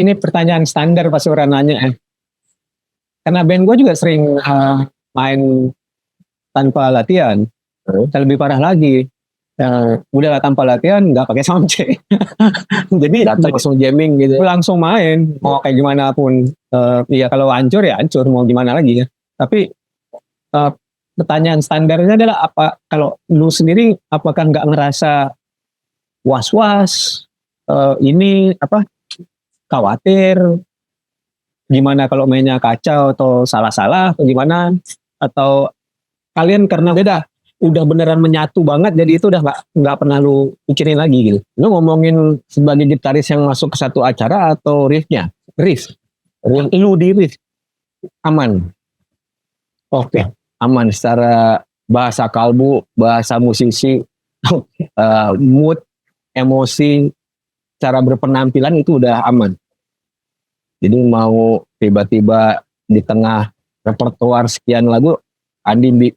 ini pertanyaan standar pas orang nanya ya. Karena band gue juga sering main tanpa latihan, dan lebih parah lagi, udah tanpa latihan nggak pakai soundcheck. Jadi Datang langsung jamming gitu. langsung main, mau kayak gimana pun. Ya kalau hancur ya hancur, mau gimana lagi ya. Tapi pertanyaan standarnya adalah apa, kalau lu sendiri apakah nggak ngerasa was-was, ini khawatir gimana kalau mainnya kacau atau salah-salah atau gimana, atau kalian karena udah beneran menyatu banget jadi itu udah nggak pernah lu pikirin lagi gitu? Lu ngomongin sebagai gitaris yang masuk ke satu acara atau riffnya? Riff. Lu di riff aman. Oke. Aman secara bahasa kalbu, bahasa musisi, mood, emosi, cara berpenampilan itu udah aman. Jadi mau tiba-tiba di tengah repertoire sekian lagu, Andi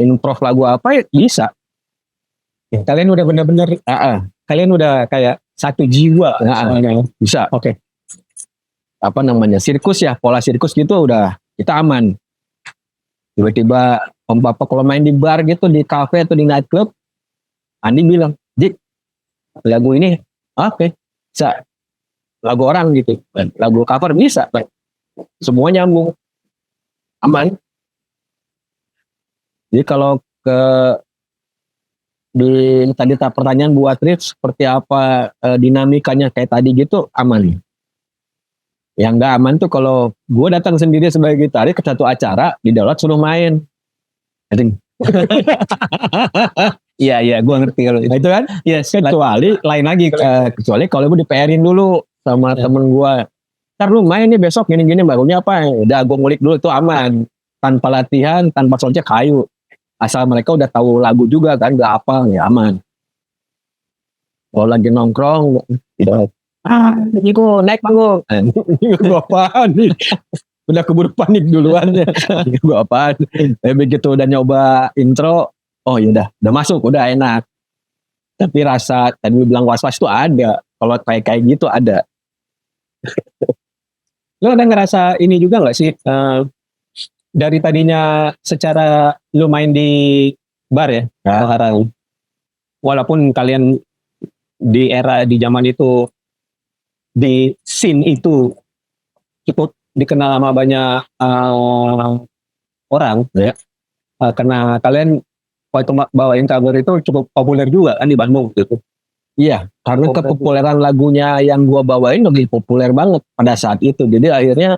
improv lagu apa ya bisa. Ya, kalian udah bener-bener, kalian udah kayak satu jiwa. Bisa. Oke. Apa namanya, sirkus ya, pola sirkus gitu udah kita aman. Tiba-tiba Om Papa kalau main di bar gitu, di cafe atau di nightclub, Andi bilang, Dik, lagu ini oke, bisa. Lagu orang gitu, lagu cover bisa, semua nyambung, aman. Jadi kalau tadi pertanyaan buat Rif seperti apa dinamikanya kayak tadi gitu, aman. Yang nggak aman tuh kalau gue datang sendiri sebagai gitaris ke satu acara, di download suruh main. Iya, gue ngerti kalau Nah, itu kan. Yes, kecuali lain lagi. Kecuali kalau gue di-PR-in dulu sama temen gue. Ntar lu main nih besok gini-gini, barunya apa? Udah gue ngulik dulu, itu aman. Tanpa latihan, tanpa soundcheck, kayu. Asal mereka udah tahu lagu juga kan, gak apa, ya aman. Kalau lagi nongkrong, tidak. Ini gue naik panggung. Gue apaan nih? Udah keburu panik duluan ya. Gue apaan? Begitu udah nyoba intro, oh yaudah, udah masuk, udah enak. Tapi rasa tadi lu bilang was-was itu ada. Kalau kayak gitu ada. Lo ada ngerasa ini juga nggak sih? Dari tadinya secara lu main di bar ya, Ya. sekarang walaupun kalian di era di zaman itu di scene itu cukup dikenal sama banyak orang, Ya. karena kalian waktu bawain cover itu cukup populer juga kan di Bandung gitu. Iya, karena kepopuleran lagunya yang gua bawain lebih populer banget pada saat itu. Jadi akhirnya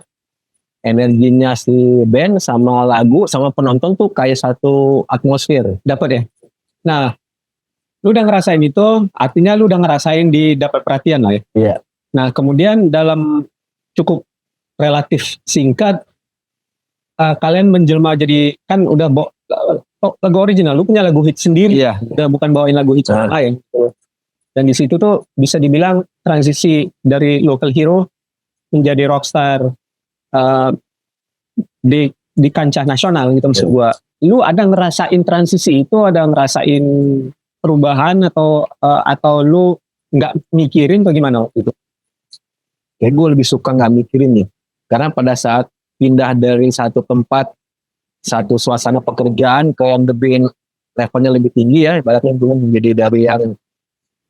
energinya si band sama lagu sama penonton tuh kayak satu atmosfer. Dapat ya. Nah, lu udah ngerasain itu, artinya lu udah ngerasain dapat perhatian lah ya. Iya. Nah, kemudian dalam cukup relatif singkat, kalian menjelma jadi kan udah lagu original, lu punya lagu hit sendiri, Iya. udah bukan bawain lagu hit orang lain. Dan di situ tuh bisa dibilang transisi dari local hero menjadi rockstar di kancah nasional gitu maksud gua. Lu ada ngerasain transisi itu, ada ngerasain perubahan atau lu nggak mikirin atau gimana waktu itu? Kayak gue lebih suka nggak mikirin nih. Karena pada saat pindah dari satu tempat, satu suasana pekerjaan ke yang lebih levelnya lebih tinggi ya, ibaratnya gue menjadi dari yang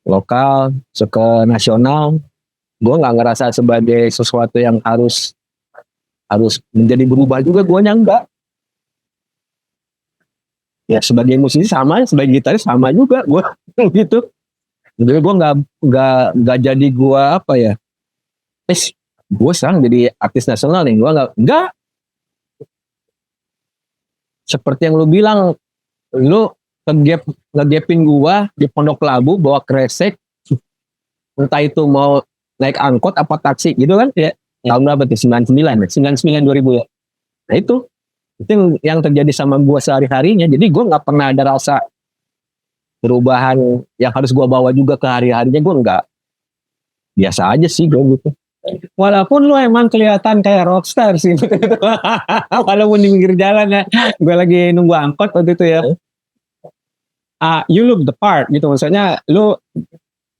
lokal ke nasional, gue nggak ngerasa sebagai sesuatu yang harus menjadi berubah juga, gue enggak. Ya sebagai musisi sama, sebagai gitaris sama juga gue gitu. Jadi gue nggak jadi gue apa ya, gue sekarang jadi artis nasional nih, gue nggak. Seperti yang lu bilang, lu ngegapin gua di Pondok Labu bawa kresek, entah itu mau naik angkot apa taksi gitu kan ya. Tahun berapa tuh? 99 2000 ya. Nah itu yang terjadi sama gua sehari-harinya. Jadi gua nggak pernah ada rasa perubahan yang harus gua bawa juga ke hari-harinya. Gua nggak, biasa aja sih gua gitu. Walaupun lu emang kelihatan kayak rockstar sih. Walaupun di pinggir jalan ya. Gue lagi nunggu angkot waktu itu ya. You look the part gitu. Maksudnya lu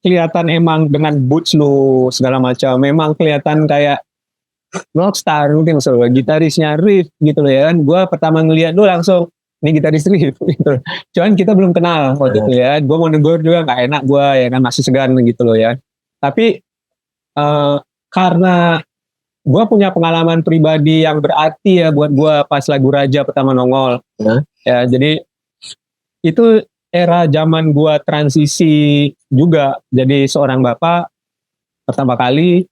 kelihatan emang dengan boots lu segala macam. Memang kelihatan kayak rockstar. Mungkin maksudnya gitarisnya Riff gitu loh ya kan. Gue pertama ngeliat lu langsung, ini gitaris Riff gitu. Cuman kita belum kenal waktu itu ya. Gue mau negur juga gak enak gue ya kan. Masih segan gitu loh ya. Tapi karena gue punya pengalaman pribadi yang berarti ya buat gue pas lagu Raja pertama nongol. Ya, jadi itu era zaman gue transisi juga jadi seorang bapak pertama kali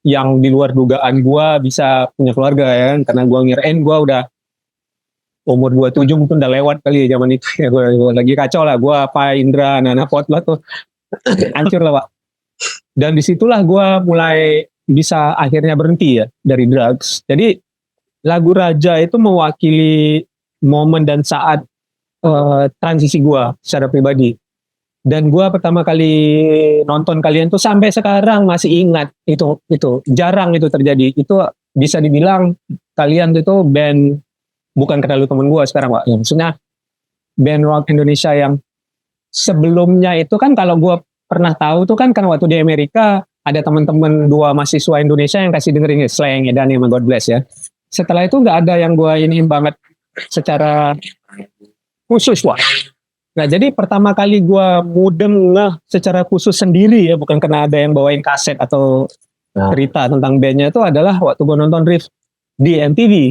yang di luar dugaan gue bisa punya keluarga ya kan. Karena gue ngirain gue udah umur 27 mungkin udah lewat kali ya zaman itu ya, gue lagi kacau lah, gue apa Indra anak potlat tuh hancur lah Pak. Dan disitulah gue mulai bisa akhirnya berhenti ya dari drugs. Jadi lagu Raja itu mewakili momen dan saat transisi gue secara pribadi. Dan gue pertama kali nonton kalian tuh sampai sekarang masih ingat itu jarang itu terjadi. Itu bisa dibilang kalian itu band, bukan karena lu temen gue sekarang Pak. Maksudnya band rock Indonesia yang sebelumnya itu kan kalau gue pernah tahu tuh kan waktu di Amerika ada teman-teman dua mahasiswa Indonesia yang kasih dengerin Slang ya dan sama God Bless ya. Setelah itu nggak ada yang gue iniin banget secara khusus Wak. Nah jadi pertama kali gue mudeng secara khusus sendiri ya, bukan karena ada yang bawain kaset atau cerita tentang bandnya, itu adalah waktu gue nonton Riff di MTV.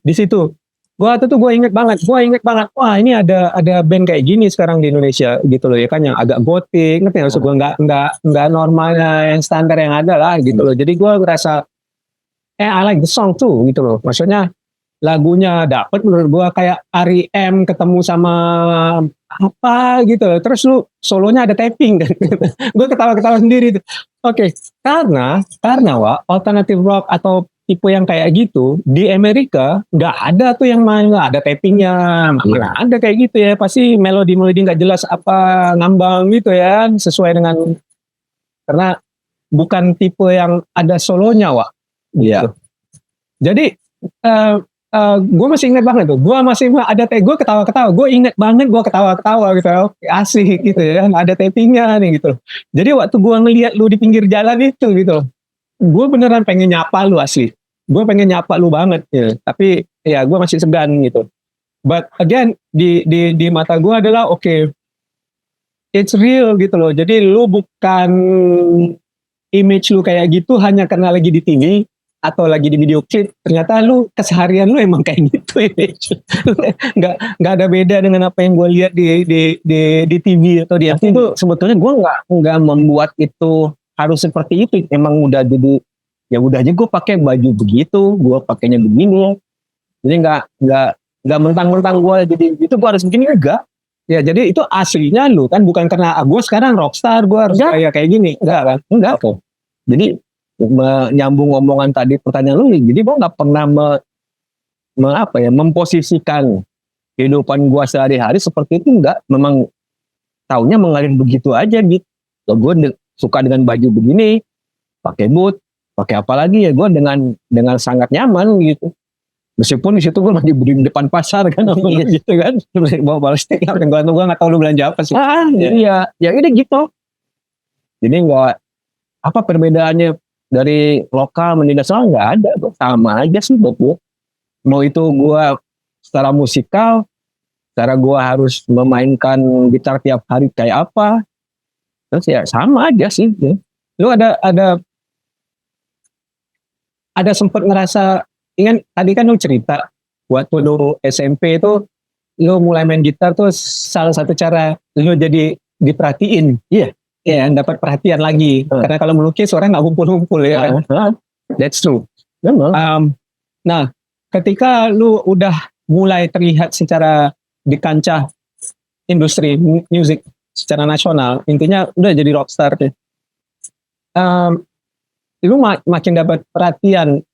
Di situ waktu itu gue inget banget, wah ini ada band kayak gini sekarang di Indonesia gitu loh ya kan, yang agak gotik, ngerti maksud gue, nggak normalnya yang standar yang ada lah gitu loh. Jadi gue ngerasa I like the song tuh gitu loh, maksudnya lagunya dapet menurut gue, kayak R.E.M ketemu sama apa gitu loh. Terus lu solonya ada tapping kan. Gue ketawa-ketawa sendiri tuh. Oke, karena Wak, alternative rock atau tipe yang kayak gitu di Amerika nggak ada tuh yang main, nggak ada tappingnya, nggak ada kayak gitu ya. Pasti melodi nggak jelas apa ngambang gitu ya, sesuai dengan, karena bukan tipe yang ada solonya Wak. Iya. Jadi gue masih ingat banget tuh. Gue masih ada gue ketawa-ketawa. Gue ingat banget gue ketawa-ketawa gitu. Asik gitu ya. Ada tappingnya nih gitu. Jadi waktu gue ngeliat lu di pinggir jalan itu gitu. Gue beneran pengen nyapa lu asli. Gue pengen nyapa lu banget ya. Tapi ya gue masih segan gitu. But again di mata gue adalah oke, it's real gitu loh. Jadi lu bukan image lu kayak gitu hanya karena lagi di TV atau lagi di video klip. Ternyata lu keseharian lu emang kayak gitu image. nggak ada beda dengan apa yang gue lihat di TV atau di Tapi itu sebetulnya gue nggak membuat itu harus seperti itu. Emang udah jadi ya udah aja gue pakai baju begitu, gue pakainya begini. Jadi nggak mentang-mentang gue jadi itu gue harus begini enggak. Ya jadi itu aslinya lu kan, bukan karena gue sekarang rockstar gue harus kayak gini, enggak kan? Enggak kok. Jadi menyambung omongan tadi pertanyaan lu, jadi gue nggak pernah memposisikan kehidupan gue sehari-hari seperti itu, enggak. Memang taunya mengalir begitu aja gitu. Gue suka dengan baju begini, pakai boot, pakai apa lagi ya gue dengan sangat nyaman gitu. Meskipun di situ gue masih berdiri di depan pasar kan, gitu kan, bawa balestik, gue nggak tahu lu belanja apa sih. Jadi ya ini gitu. Jadi nggak apa perbedaannya dari lokal menjadi nasional, nggak ada, sama aja sih buat gue. Mau itu gue secara musikal, secara gue harus memainkan gitar tiap hari kayak apa, terus ya sama aja sih. Lu ada sempat ngerasa, ingat tadi kan lu cerita waktu lu SMP itu lu mulai main gitar tuh salah satu cara lu jadi diperhatiin. Iya. Ya, dapat perhatian lagi. Karena kalau melukis orang nggak kumpul-kumpul ya. That's true. Nah, ketika lu udah mulai terlihat secara di kancah industri musik secara nasional, intinya udah jadi rockstar deh. Lu makin dapat perhatian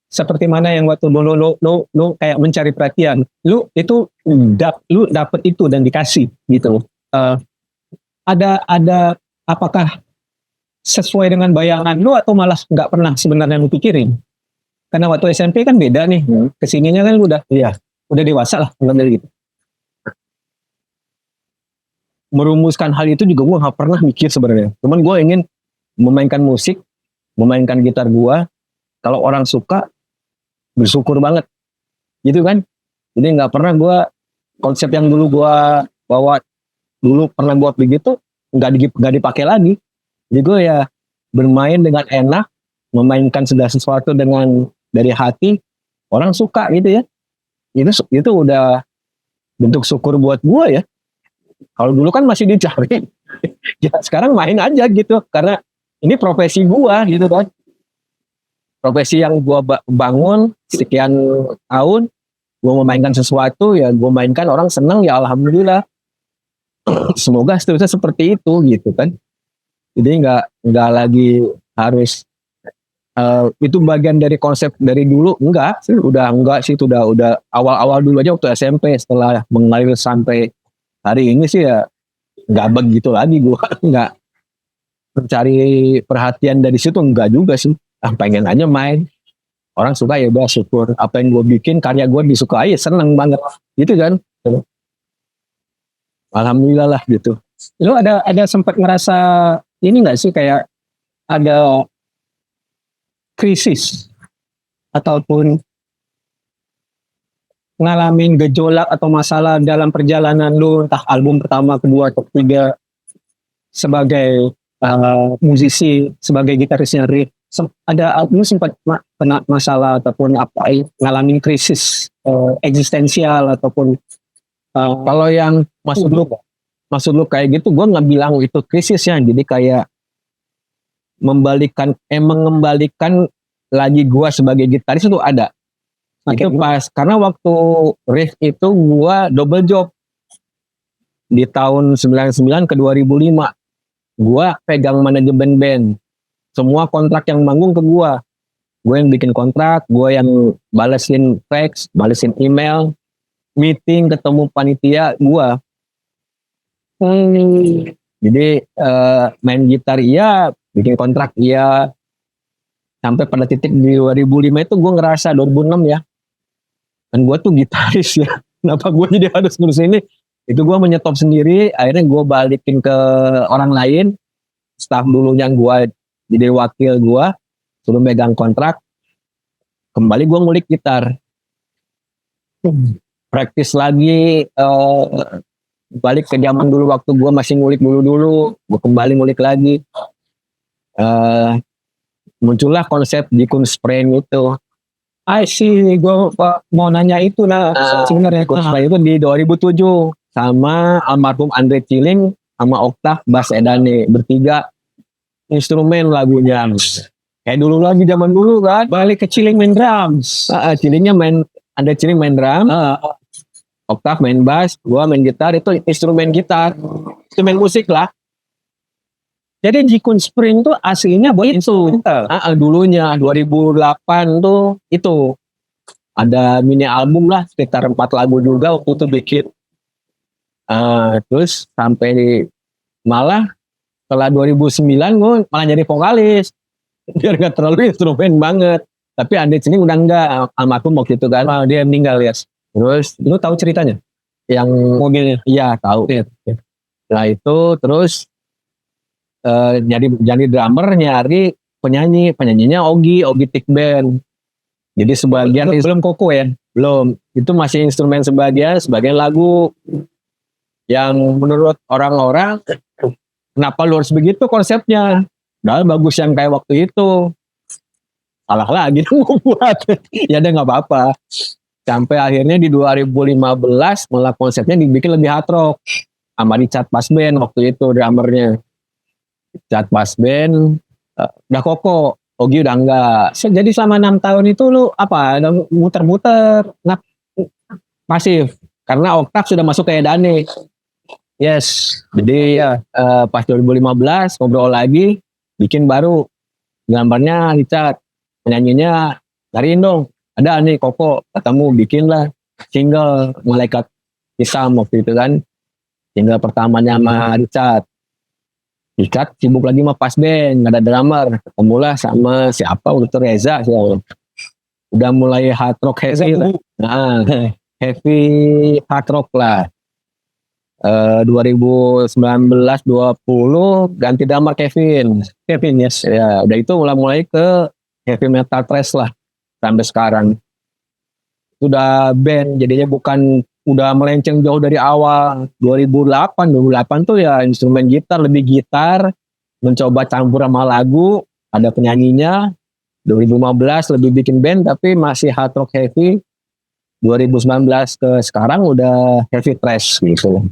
seperti mana yang waktu dulu lu kayak mencari perhatian. Lu dapet itu dan dikasih gitu. Ada apakah sesuai dengan bayangan lu atau malah nggak pernah sebenarnya lu pikirin? Karena waktu SMP kan beda nih. Kesininya kan lu udah dewasa lah dari gitu. Merumuskan hal itu juga gue nggak pernah mikir sebenarnya. Cuman gue ingin memainkan musik, memainkan gitar gue. Kalau orang suka, bersyukur banget, gitu kan. Jadi nggak pernah gue konsep yang dulu gue bawa dulu pernah buat begitu nggak dipakai lagi. Jadi gue ya bermain dengan enak, memainkan segala sesuatu dengan dari hati, orang suka gitu ya. Itu udah bentuk syukur buat gue ya. Kalau dulu kan masih dicari, ya sekarang main aja gitu, karena ini profesi gue gitu kan. Profesi yang gue bangun sekian tahun, gue memainkan sesuatu ya gue mainkan, orang seneng ya alhamdulillah. Semoga seterusnya seperti itu gitu kan. Jadi nggak lagi harus itu bagian dari konsep dari dulu, enggak sih, itu udah awal-awal dulu aja waktu SMP. Setelah mengalir sampai hari ini sih ya nggak begitu lagi, gue nggak mencari perhatian dari situ, enggak juga sih. Pengen aja main, orang suka ya udah syukur, apa yang gue bikin karya gue disukai ya seneng banget gitu kan. Alhamdulillah lah gitu. Lu ada sempat ngerasa ini nggak sih, kayak ada krisis ataupun ngalamin gejolak atau masalah dalam perjalanan lu, entah album pertama, kedua, atau ketiga sebagai musisi, sebagai gitarisnya Riff? Ada lu sempat kena masalah ataupun ngalamin krisis eksistensial ataupun kalau yang maksud lu kayak gitu, gue nggak bilang itu krisis ya. Jadi kayak mengembalikan lagi gue sebagai gitaris itu ada. Itu pas karena waktu Riff itu gue double job di tahun 99 ke 2005. Gue pegang manajemen band, semua kontrak yang manggung ke gue yang bikin kontrak, gue yang balesin fax, balesin email, meeting, ketemu panitia gue. Jadi main gitar iya, bikin kontrak iya, sampai pada titik di 2005 itu gue ngerasa 2006 ya, kan gue tuh gitaris ya. Kenapa gue jadi harus ngurus ini? Itu gue menyetop sendiri. Akhirnya gue balikin ke orang lain. Staff dulunya gue jadi wakil gue. Suruh megang kontrak. Kembali gue ngulik gitar. Praktis lagi. Balik ke zaman dulu waktu gue masih ngulik dulu. Gue kembali ngulik lagi. Muncullah konsep di Kunstpren itu. I see, gue mau nanya itu sebenarnya. Kunstpren itu di 2007 sama almarhum Andre Ciling sama Oktav Bas Edane, bertiga instrumen lagunya. Kayak dulu lagi zaman dulu kan. Balik ke Ciling main drums. Cilingnya main, Andre Ciling main drum, Oktav main bass, gua main gitar. Itu instrumen gitar, instrumen musik lah. Jadi di Kunstpren tuh aslinya buat instrumental. Dulunya 2008 tuh itu ada mini album lah sekitar 4 lagu juga waktu itu bikin. Terus sampai malah setelah 2009 gue malah jadi vokalis biar gak terlalu instrumen banget. Tapi Andi Ciling udah enggak, almarhum waktu itu kan. Dia meninggal ya. Terus lu tahu ceritanya? Yang mobilnya? Iya tahu. Nah itu terus jadi drummer, nyari penyanyinya Ogi Tick Band. Jadi sebagian belum Koko ya? Belum, itu masih instrumen sebagian lagu yang menurut orang-orang kenapa lu harus begitu konsepnya? Padahal bagus yang kayak waktu itu. Salah lagi tuh buat. Ya udah nggak apa-apa. Sampai akhirnya di 2015 malah konsepnya dibikin lebih hard rock sama Richard Bassband waktu itu drummernya. Richard Bassband udah Koko, Ogi udah enggak. Jadi selama 6 tahun itu lu apa? Muter-muter pasif karena Oktav sudah masuk ke Edane. Yes. Jadi pas 2015 ngobrol lagi, bikin baru. Gambarnya Richard, penyanyinya cariin dong. Ada nih Koko, ketemu bikin lah single Malaikat Hisam waktu itu kan. Single pertamanya sama Richard sibuk lagi sama Bassband, gak ada drummer. Ketemulah sama siapa waktu itu, Reza siapa. Udah mulai hard rock heavy lah. Heavy hard rock lah. 2019-20 ganti drummer Kevin yes ya. Udah itu mulai ke heavy metal thrash lah sampai sekarang. Udah band jadinya, bukan udah melenceng jauh dari awal. 2008 tuh ya instrumen gitar, lebih gitar, mencoba campur sama lagu, ada penyanyinya. 2015 lebih bikin band tapi masih hard rock heavy. 2019 ke sekarang udah heavy thrash gitu.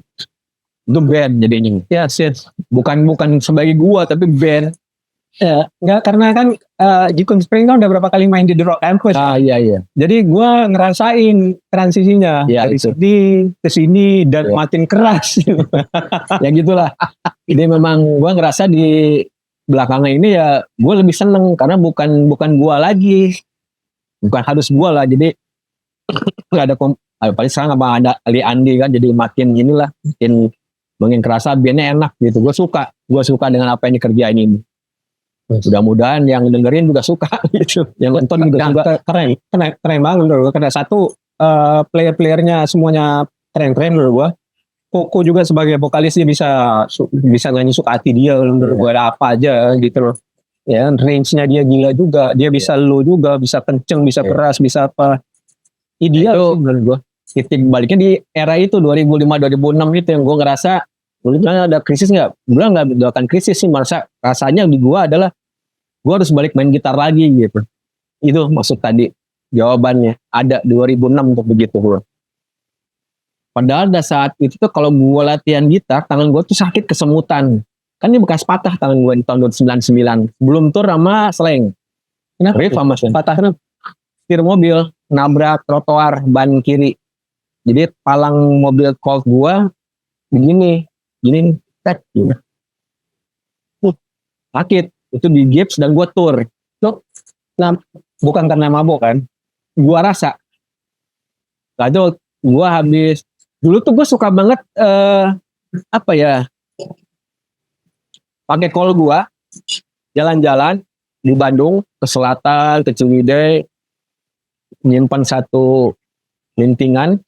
Itu band jadinya. Yes. Bukan sebagai gua tapi band. Ya, enggak, karena kan di Kunstpren kan udah berapa kali main di The Rock Campus. Iya. Jadi gua ngerasain transisinya dari sini ke sini dan makin keras. Ya gitulah. Ini memang gua ngerasa di belakangan ini ya gua lebih seneng karena bukan gua lagi. Bukan harus gua lah. Jadi nggak ada paling sekarang sama ada Ali Andi kan, jadi makin kerasa bandnya enak gitu. Gue suka dengan apa yang dikerjain ini. Mudah-mudahan yang dengerin juga suka gitu. Yang nonton juga suka. Keren banget menurut gue. Karena satu player-playernya semuanya keren menurut gue. Koko juga sebagai vokalis dia bisa nyanyi suka hati dia menurut gue, ada apa aja gitu loh. Ya, range-nya dia gila juga. Dia bisa low juga, bisa kenceng, bisa keras, bisa apa. Ideal sih menurut gue. Titik baliknya di era itu 2005-2006 itu yang gue ngerasa, gue bilang ada krisis nggak? Gue nggak akan krisis sih, rasanya di gue adalah gue harus balik main gitar lagi gitu. Itu maksud tadi jawabannya. Ada 2006 untuk begitu gue. Padahal pada saat itu tuh kalau gue latihan gitar, tangan gue tuh sakit kesemutan. Kan ini bekas patah tangan gue di tahun 99. Belum tur sama Slang. Kenapa? Riff sama Slang. Patahnya setir mobil, nabrak trotoar ban kiri. Jadi palang mobil Colt gua gini, tek gitu. Sakit. Itu di gips dan gua tur. Nah, bukan karena mabok kan. Gua rasa. Nah itu gua habis. Dulu tuh gua suka banget pakai Colt gua jalan-jalan di Bandung ke selatan, ke Ciwidey, nyimpan satu lintingan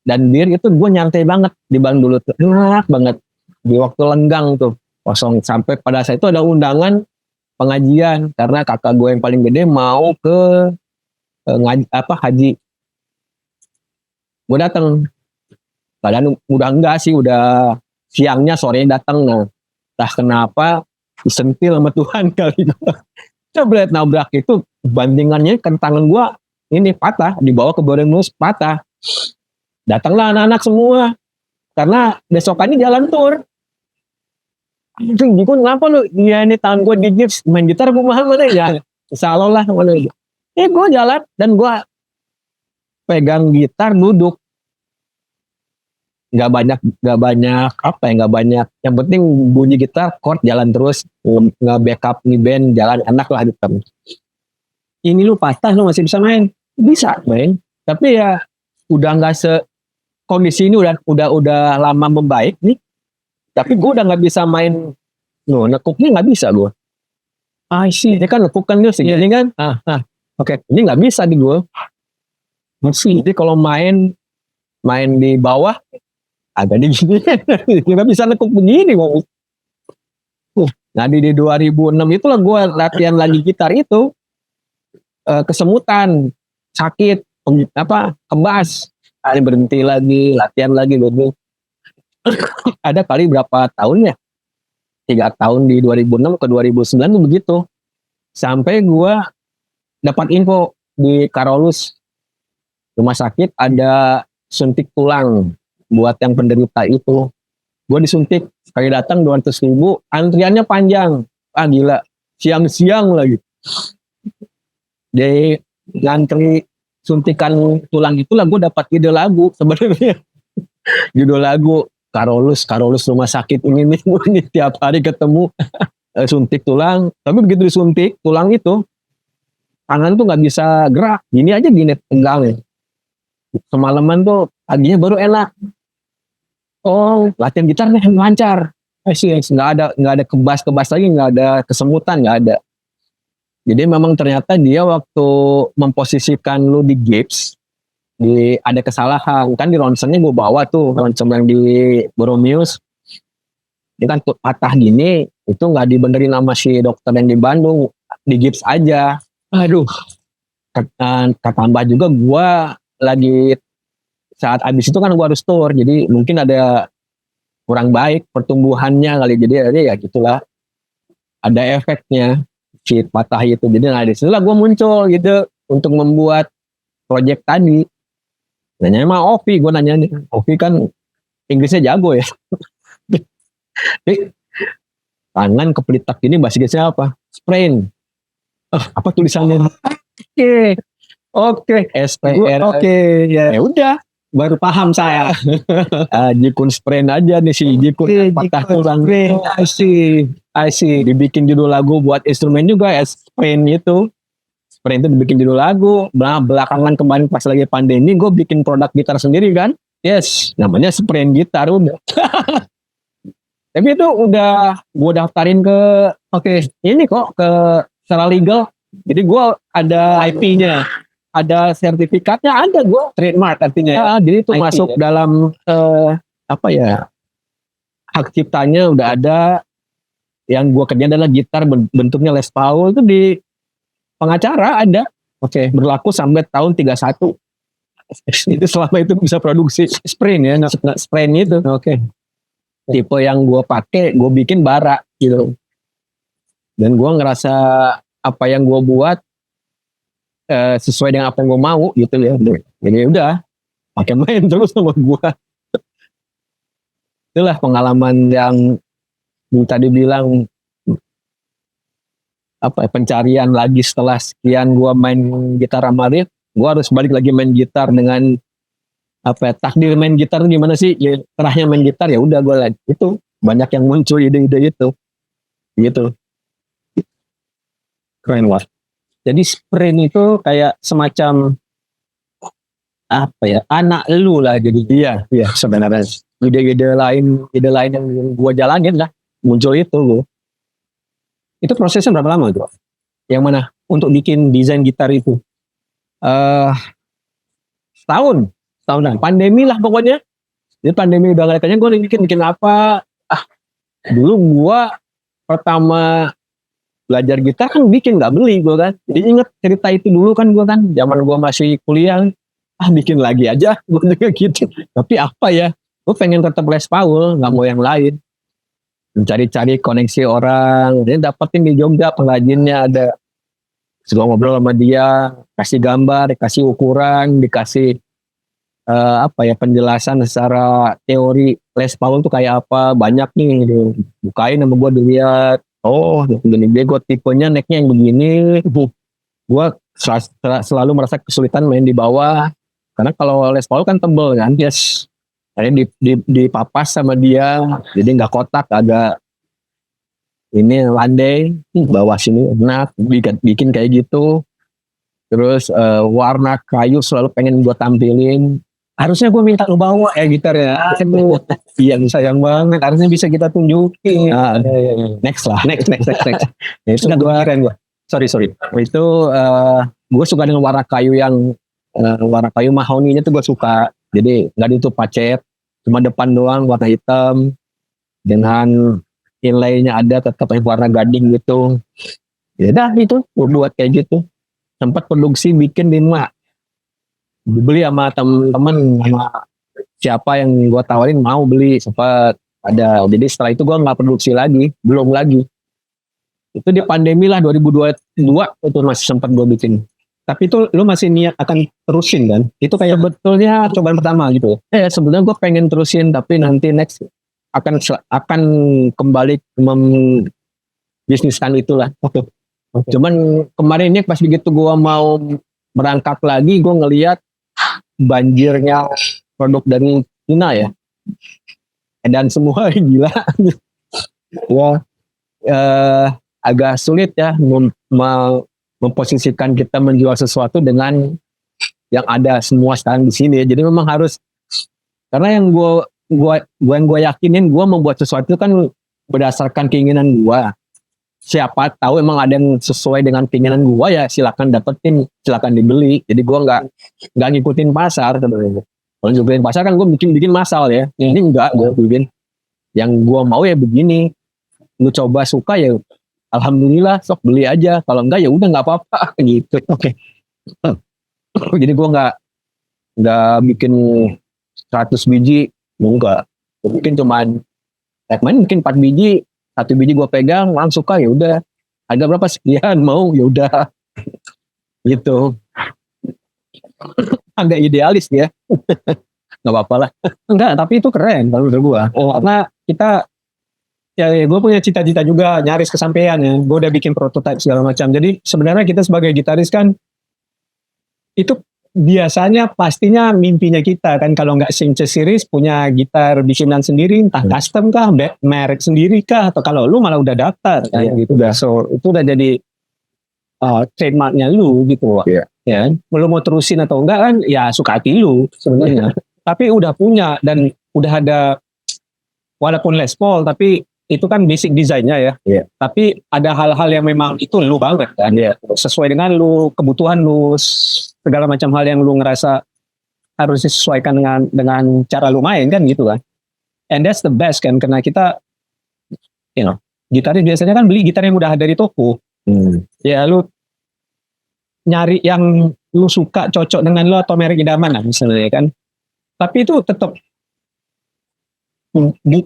dan bir itu gue nyantai banget di Bandung dulu tuh, enak banget di waktu lenggang tuh kosong. Sampai pada saat itu ada undangan pengajian karena kakak gue yang paling gede mau ke haji. Gue datang, padahal udah enggak sih, udah siangnya sorenya datang. Nah, entah kenapa disentil sama Tuhan kali. Coba lihat nabrak itu bandingannya kan tangan gue ini patah, dibawa ke Boremus patah. Datanglah anak-anak semua karena besokannya jalan tur. Anjing, Jiko kenapa lu? Iya ini tangan gue digips, main gitar gue mana ya? Salah lah mana. Gue jalan dan gue pegang gitar duduk. Nggak banyak. Yang penting bunyi gitar, chord jalan terus, nggak backup nih band jalan enak lah gitu. Ini lu patah lu masih bisa main? Bisa main, tapi ya udah nggak kondisi ini udah lama membaik nih. Tapi gue udah nggak bisa main, nekuknya nggak bisa gue. Sih. Ini kan nekuk kan dia segini kan. Oke. Ini nggak bisa di gue. Masih. Jadi kalau main di bawah agak di gini, nggak bisa nekuk begini gue. Nah di 2006 itulah gue latihan lagi gitar itu, kesemutan, sakit, kebas. Ini berhenti lagi, latihan lagi gitu. Ada kali berapa tahun ya? 3 tahun di 2006 ke 2009 tuh begitu. Sampai gue dapat info di Karolus rumah sakit ada suntik tulang buat yang penderita itu. Gue disuntik, sekali datang 200.000, antriannya panjang. Gila, siang-siang lagi. Di ngantri suntikan tulang itulah gue dapat ide lagu sebenarnya. Judul lagu Karolus rumah sakit ini tiap hari ketemu suntik tulang. Tapi begitu disuntik tulang itu tangan tuh nggak bisa gerak. Gini aja gini tegang ya. Semalaman tuh paginya baru enak. Oh latihan gitar nih lancar. Nggak ada kebas lagi, nggak ada kesemutan, nggak ada. Jadi memang ternyata dia waktu memposisikan lu di gips, ada kesalahan. Kan di ronsennya gue bawa tuh, ronsen yang di Boromius. Ini kan patah gini, itu nggak dibenerin sama si dokter yang di Bandung, di gips aja. Aduh. Ketambah juga gue lagi, saat abis itu kan gue harus tour, jadi mungkin ada kurang baik pertumbuhannya kali. Jadi ya gitulah. Ada efeknya. Si patah itu. Jadi nah disitulah gue muncul gitu untuk membuat project tadi. Nanya sama Ovi, gue nanya nih, Ovi kan Inggrisnya jago ya. Tangan kepelitak ini bahasa Inggrisnya apa? Sprain. Apa tulisannya? Oke. SPR. Oke. Ya udah. Baru paham saya. Jikun sprain aja nih si Jikun patah tulang. I see. Dibikin judul lagu buat instrumen juga ya, sprain itu. Sprain itu dibikin judul lagu. Belakangan kemarin pas lagi pandemi gue bikin produk gitar sendiri kan. Yes, namanya sprain gitar udah. Tapi itu udah gue daftarin ke ini kok ke secara legal. Jadi gue ada IP-nya. Ada sertifikatnya, ada gue Trademark artinya ya. Jadi itu masuk dalam hak ciptanya udah ada. Yang gue kerjain adalah gitar bentuknya Les Paul, itu di pengacara ada. Berlaku sampai tahun 31. Itu selama itu bisa produksi sprain ya, sprain itu. Tipe yang gue pakai, gue bikin bara gitu. Dan gue ngerasa apa yang gue buat sesuai dengan apa yang gue mau gitu ya. Jadi udah pakai main terus sama gue. Itulah pengalaman yang tadi bilang pencarian lagi setelah sekian gue main gitar sama riff. Gue harus balik lagi main gitar dengan takdir main gitar gimana sih? Ya, terakhir main gitar ya udah gue lagi itu banyak yang muncul ide-ide itu gitu. Keren banget. Jadi sprain itu kayak semacam anak lu lah jadi. Iya sebenarnya ide lain yang gue jalanin lah muncul itu gue. Itu prosesnya berapa lama tuh? Yang mana? Untuk bikin desain gitar itu? Setahunan. Pandemi lah pokoknya. Jadi pandemi udah gak ada, gue bikin apa. Dulu gue pertama belajar gitar kan bikin, gak beli gue kan. Jadi inget cerita itu dulu kan gue kan. Zaman gue masih kuliah. Bikin lagi aja. Gue juga gitu. Tapi apa ya. Gue pengen tetap Les Paul. Gak mau yang lain. Mencari-cari koneksi orang. Jadi dapetin di Jogja pengrajinnya ada. Terus gue ngobrol sama dia. Kasih gambar, dikasih ukuran, dikasih penjelasan secara teori Les Paul tuh kayak apa, banyak nih gitu. Bukain sama gue dilihat, gini dia, gue tipenya necknya yang begini. Gue selalu merasa kesulitan main di bawah karena kalau Les Paul kan tebel kan, akhirnya dipapas sama dia, jadi nggak kotak, agak ini landai, bawah sini enak, bikin kayak gitu. Terus warna kayu selalu pengen gue tampilin. Harusnya gue minta lu bawa ya gitar ya. Iya, sayang banget. Harusnya bisa kita tunjukin. Next. Itu gue keren gue. Sorry. Itu gue suka dengan warna kayu yang warna kayu mahoninya tuh gue suka. Jadi nggak ditutup cat, cuma depan doang warna hitam dengan inlay-nya ada tetap warna gading gitu. Ya dah itu gue buat kayak gitu. Sempat produksi bikin 5. Dibeli sama temen-temen, sama siapa yang gue tawarin mau beli, sempat ada. Jadi setelah itu gue nggak produksi lagi, belum lagi. Itu di pandemi lah 2022 itu masih sempat gue bikin. Tapi itu lu masih niat akan terusin kan? Itu kayak sebetulnya cobaan pertama gitu ya? Sebenarnya gue pengen terusin, tapi nanti next akan kembali bisniskan itulah. Okay. Cuman kemarin ini pas begitu gue mau berangkat lagi, gue ngelihat banjirnya produk dari Cina ya, dan semua gila. Agak sulit ya memposisikan kita menjual sesuatu dengan yang ada semua sekarang di sini. Jadi memang harus, karena yang gue yakinin, gue membuat sesuatu kan berdasarkan keinginan gue. Siapa tahu emang ada yang sesuai dengan keinginan gue, ya silakan dapetin, silakan dibeli. Jadi gue nggak ngikutin pasar sebenarnya. Kalau ngikutin pasar kan gue bikin masal ya. Ini enggak, gue bikin yang gue mau ya begini. Lu coba suka ya alhamdulillah, sok beli aja. Kalau enggak ya udah nggak apa-apa gitu. Oke. Jadi gue nggak bikin 100 biji, enggak. Gue bikin cuman mungkin 4 biji. 1 biji gue pegang, langsung suka ya udah. Harga berapa sekian, mau ya udah. Gitu. Agak idealis ya. Nggak apa-apa lah. Enggak, tapi itu keren kalau menurut gue. Karena kita ya gue punya cita-cita juga, nyaris kesampaian ya. Gue udah bikin prototipe segala macam. Jadi sebenarnya kita sebagai gitaris kan itu biasanya pastinya mimpinya kita kan, kalau nggak Signature Series punya gitar bikinan sendiri, entah custom kah, merek sendiri kah, atau kalau lu malah udah daftar kan gitu. So itu udah jadi trademarknya lu gitu. Ya, lu mau terusin atau enggak kan ya suka hati lu sebenarnya. Tapi udah punya dan udah ada, walaupun Les Paul tapi itu kan basic desainnya ya. Tapi ada hal-hal yang memang itu lu banget kan, sesuai dengan lu, kebutuhan lu, segala macam hal yang lu ngerasa harus disesuaikan dengan cara lu main kan gitu kan. And that's the best kan, karena kita gitaris biasanya kan beli gitar yang udah ada di toko. Ya lu nyari yang lu suka, cocok dengan lu atau merek idaman lah misalnya kan. Tapi itu tetap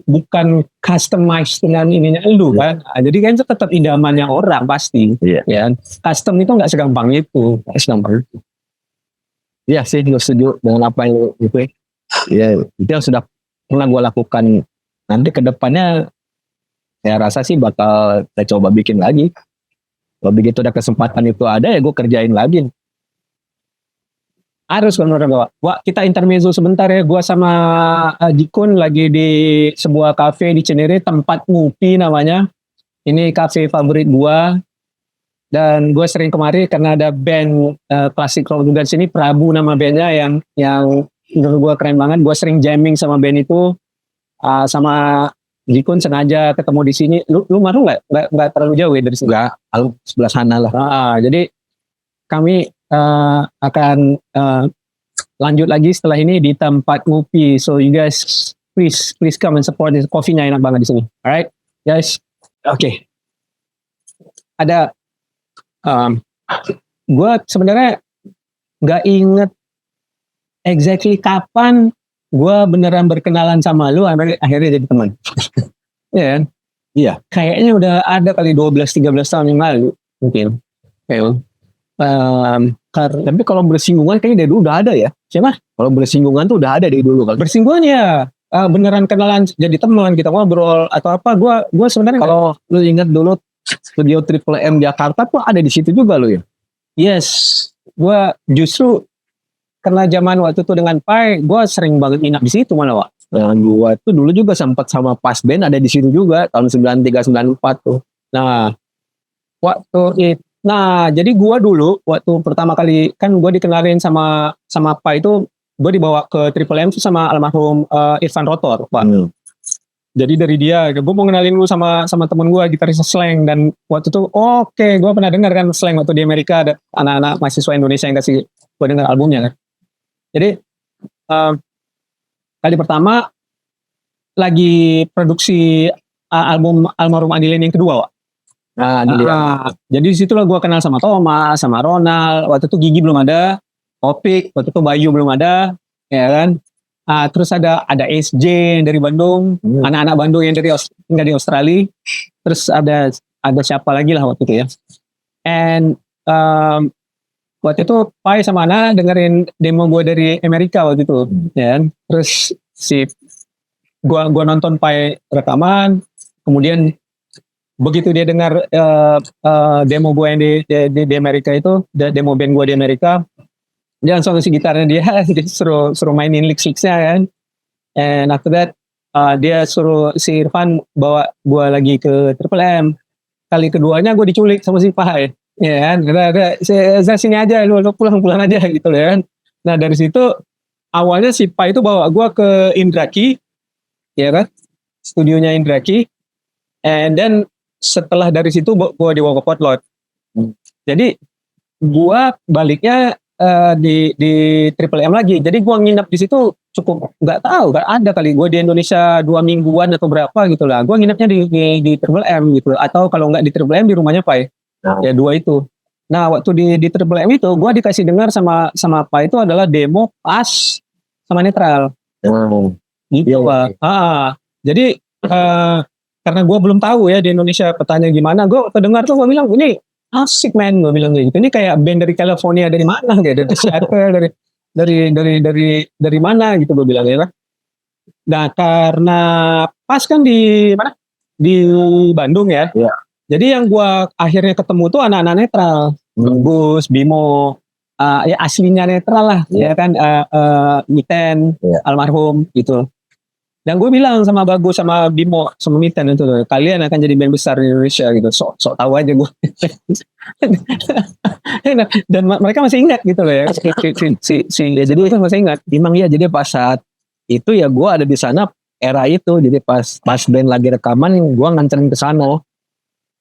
bukan customize dengan ininya lu kan. Jadi kan itu tetap idamannya orang pasti. Ya, custom itu nggak segampang itu. Iya sih, gue setuju dengan apa yang gitu. Ya, itu yang sudah pernah gue lakukan. Nanti ke depannya saya rasa sih bakal saya coba bikin lagi. Kalau begitu ada kesempatan itu ada, ya gue kerjain lagi. Harus menurut gue. Wah, kita intermezzo sebentar ya. Gue sama Jikun lagi di sebuah kafe di Cinere, tempat ngopi namanya. Ini kafe favorit gue. Dan gue sering kemari karena ada band klasik rock juga di sini, Prabu nama bandnya, yang menurut gue keren banget. Gue sering jamming sama band itu, sama Jikun sengaja ketemu di sini. Lu mau nggak terlalu jauh ya dari sini? Nggak, sebelah sana lah. Jadi kami akan lanjut lagi setelah ini di tempat ngopi. So you guys please come and support this. Kopinya enak banget di sini. Alright, guys. Oke. Ada gue sebenarnya nggak inget exactly kapan gue beneran berkenalan sama lu akhirnya jadi teman. Iya kan? Iya. Kayaknya udah ada kali 12-13 tahun yang lalu mungkin. Kayak tapi kalau bersinggungan kayaknya dari dulu udah ada ya. Siapa? Kalau bersinggungan tuh udah ada dari dulu. Kalau bersinggungan ya beneran kenalan jadi teman, kita ngobrol atau apa. Gue sebenarnya kalau lu ingat dulu studio Triple M Jakarta tuh ada di situ juga lu ya. Yes, gue justru karena zaman waktu itu dengan Pai, gue sering banget nginap di situ malah, Wak. Nah, gue tuh dulu juga sempat sama Pas Band ada di situ juga tahun 93-94 tuh. Nah, jadi gue dulu waktu pertama kali kan gue dikenalin sama Pai itu, gue dibawa ke Triple M tuh sama almarhum Irfan Rotor, Pak. Jadi dari dia, gue mau kenalin lu sama temen gue gitaris Slang, dan waktu itu oke, gue pernah dengar kan Slang waktu di Amerika, ada anak-anak mahasiswa Indonesia yang kasih gue dengar albumnya kan. Jadi kali pertama lagi produksi album almarhum Andilin yang kedua, Wak. Jadi disitulah gue kenal sama Thomas, sama Ronald. Waktu itu Gigi belum ada, Opik, waktu itu Bayu belum ada, ya kan. Terus ada SJ yang dari Bandung, anak-anak Bandung yang tinggal di Australia. Terus ada siapa lagi lah waktu itu ya. And waktu itu Pai sama Ana dengerin demo gue dari Amerika waktu itu, ya kan. Terus gue nonton Pai rekaman, kemudian begitu dia dengar demo gue yang di Amerika itu, demo band gue di Amerika, dia langsung ngasih gitarnya dia suruh mainin lick-licknya kan. And after that dia suruh si Irfan bawa gue lagi ke Triple M. Kali keduanya gue diculik sama si Pai, ya kan. Saya sini aja, lu pulang aja gitu loh ya kan. Nah dari situ awalnya si Pai itu bawa gue ke Indraki, ya kan, studionya Indraki. And then setelah dari situ gue dibawa ke Potlot. Jadi gue baliknya di Triple M lagi. Jadi gue nginep di situ cukup, nggak tahu, nggak ada kali gue di Indonesia 2 mingguan atau berapa gitu lah. Gue nginepnya di Triple M gitu, atau kalau nggak di Triple M di rumahnya Pai. Ya 2 itu. Nah waktu di Triple M itu gue dikasih dengar sama Pai itu adalah demo Pas sama Netral. Gitu Pak. Jadi karena gue belum tahu ya di Indonesia petanya gimana, gue kedengar tuh gue bilang ini asik men, gue bilang gitu. Ini kayak band dari California, dari mana gitu, dari Seattle, dari mana gitu gue bilang ya. Nah karena Pas kan di mana? Di Bandung ya. Jadi yang gue akhirnya ketemu tuh anak-anak Netral, Gus, Bimo, ya aslinya Netral lah, ya kan, Miten, almarhum gitu. Dan gue bilang sama Bagus, sama Bimo, sama Miten itu, kalian akan jadi band besar di Indonesia gitu. Sok tahu aja gue. Dan mereka masih ingat gitu loh ya. Jadi itu masih ingat. Emang ya, jadi pas saat itu ya gue ada di sana era itu. Jadi pas band lagi rekaman, gue nganterin ke sana.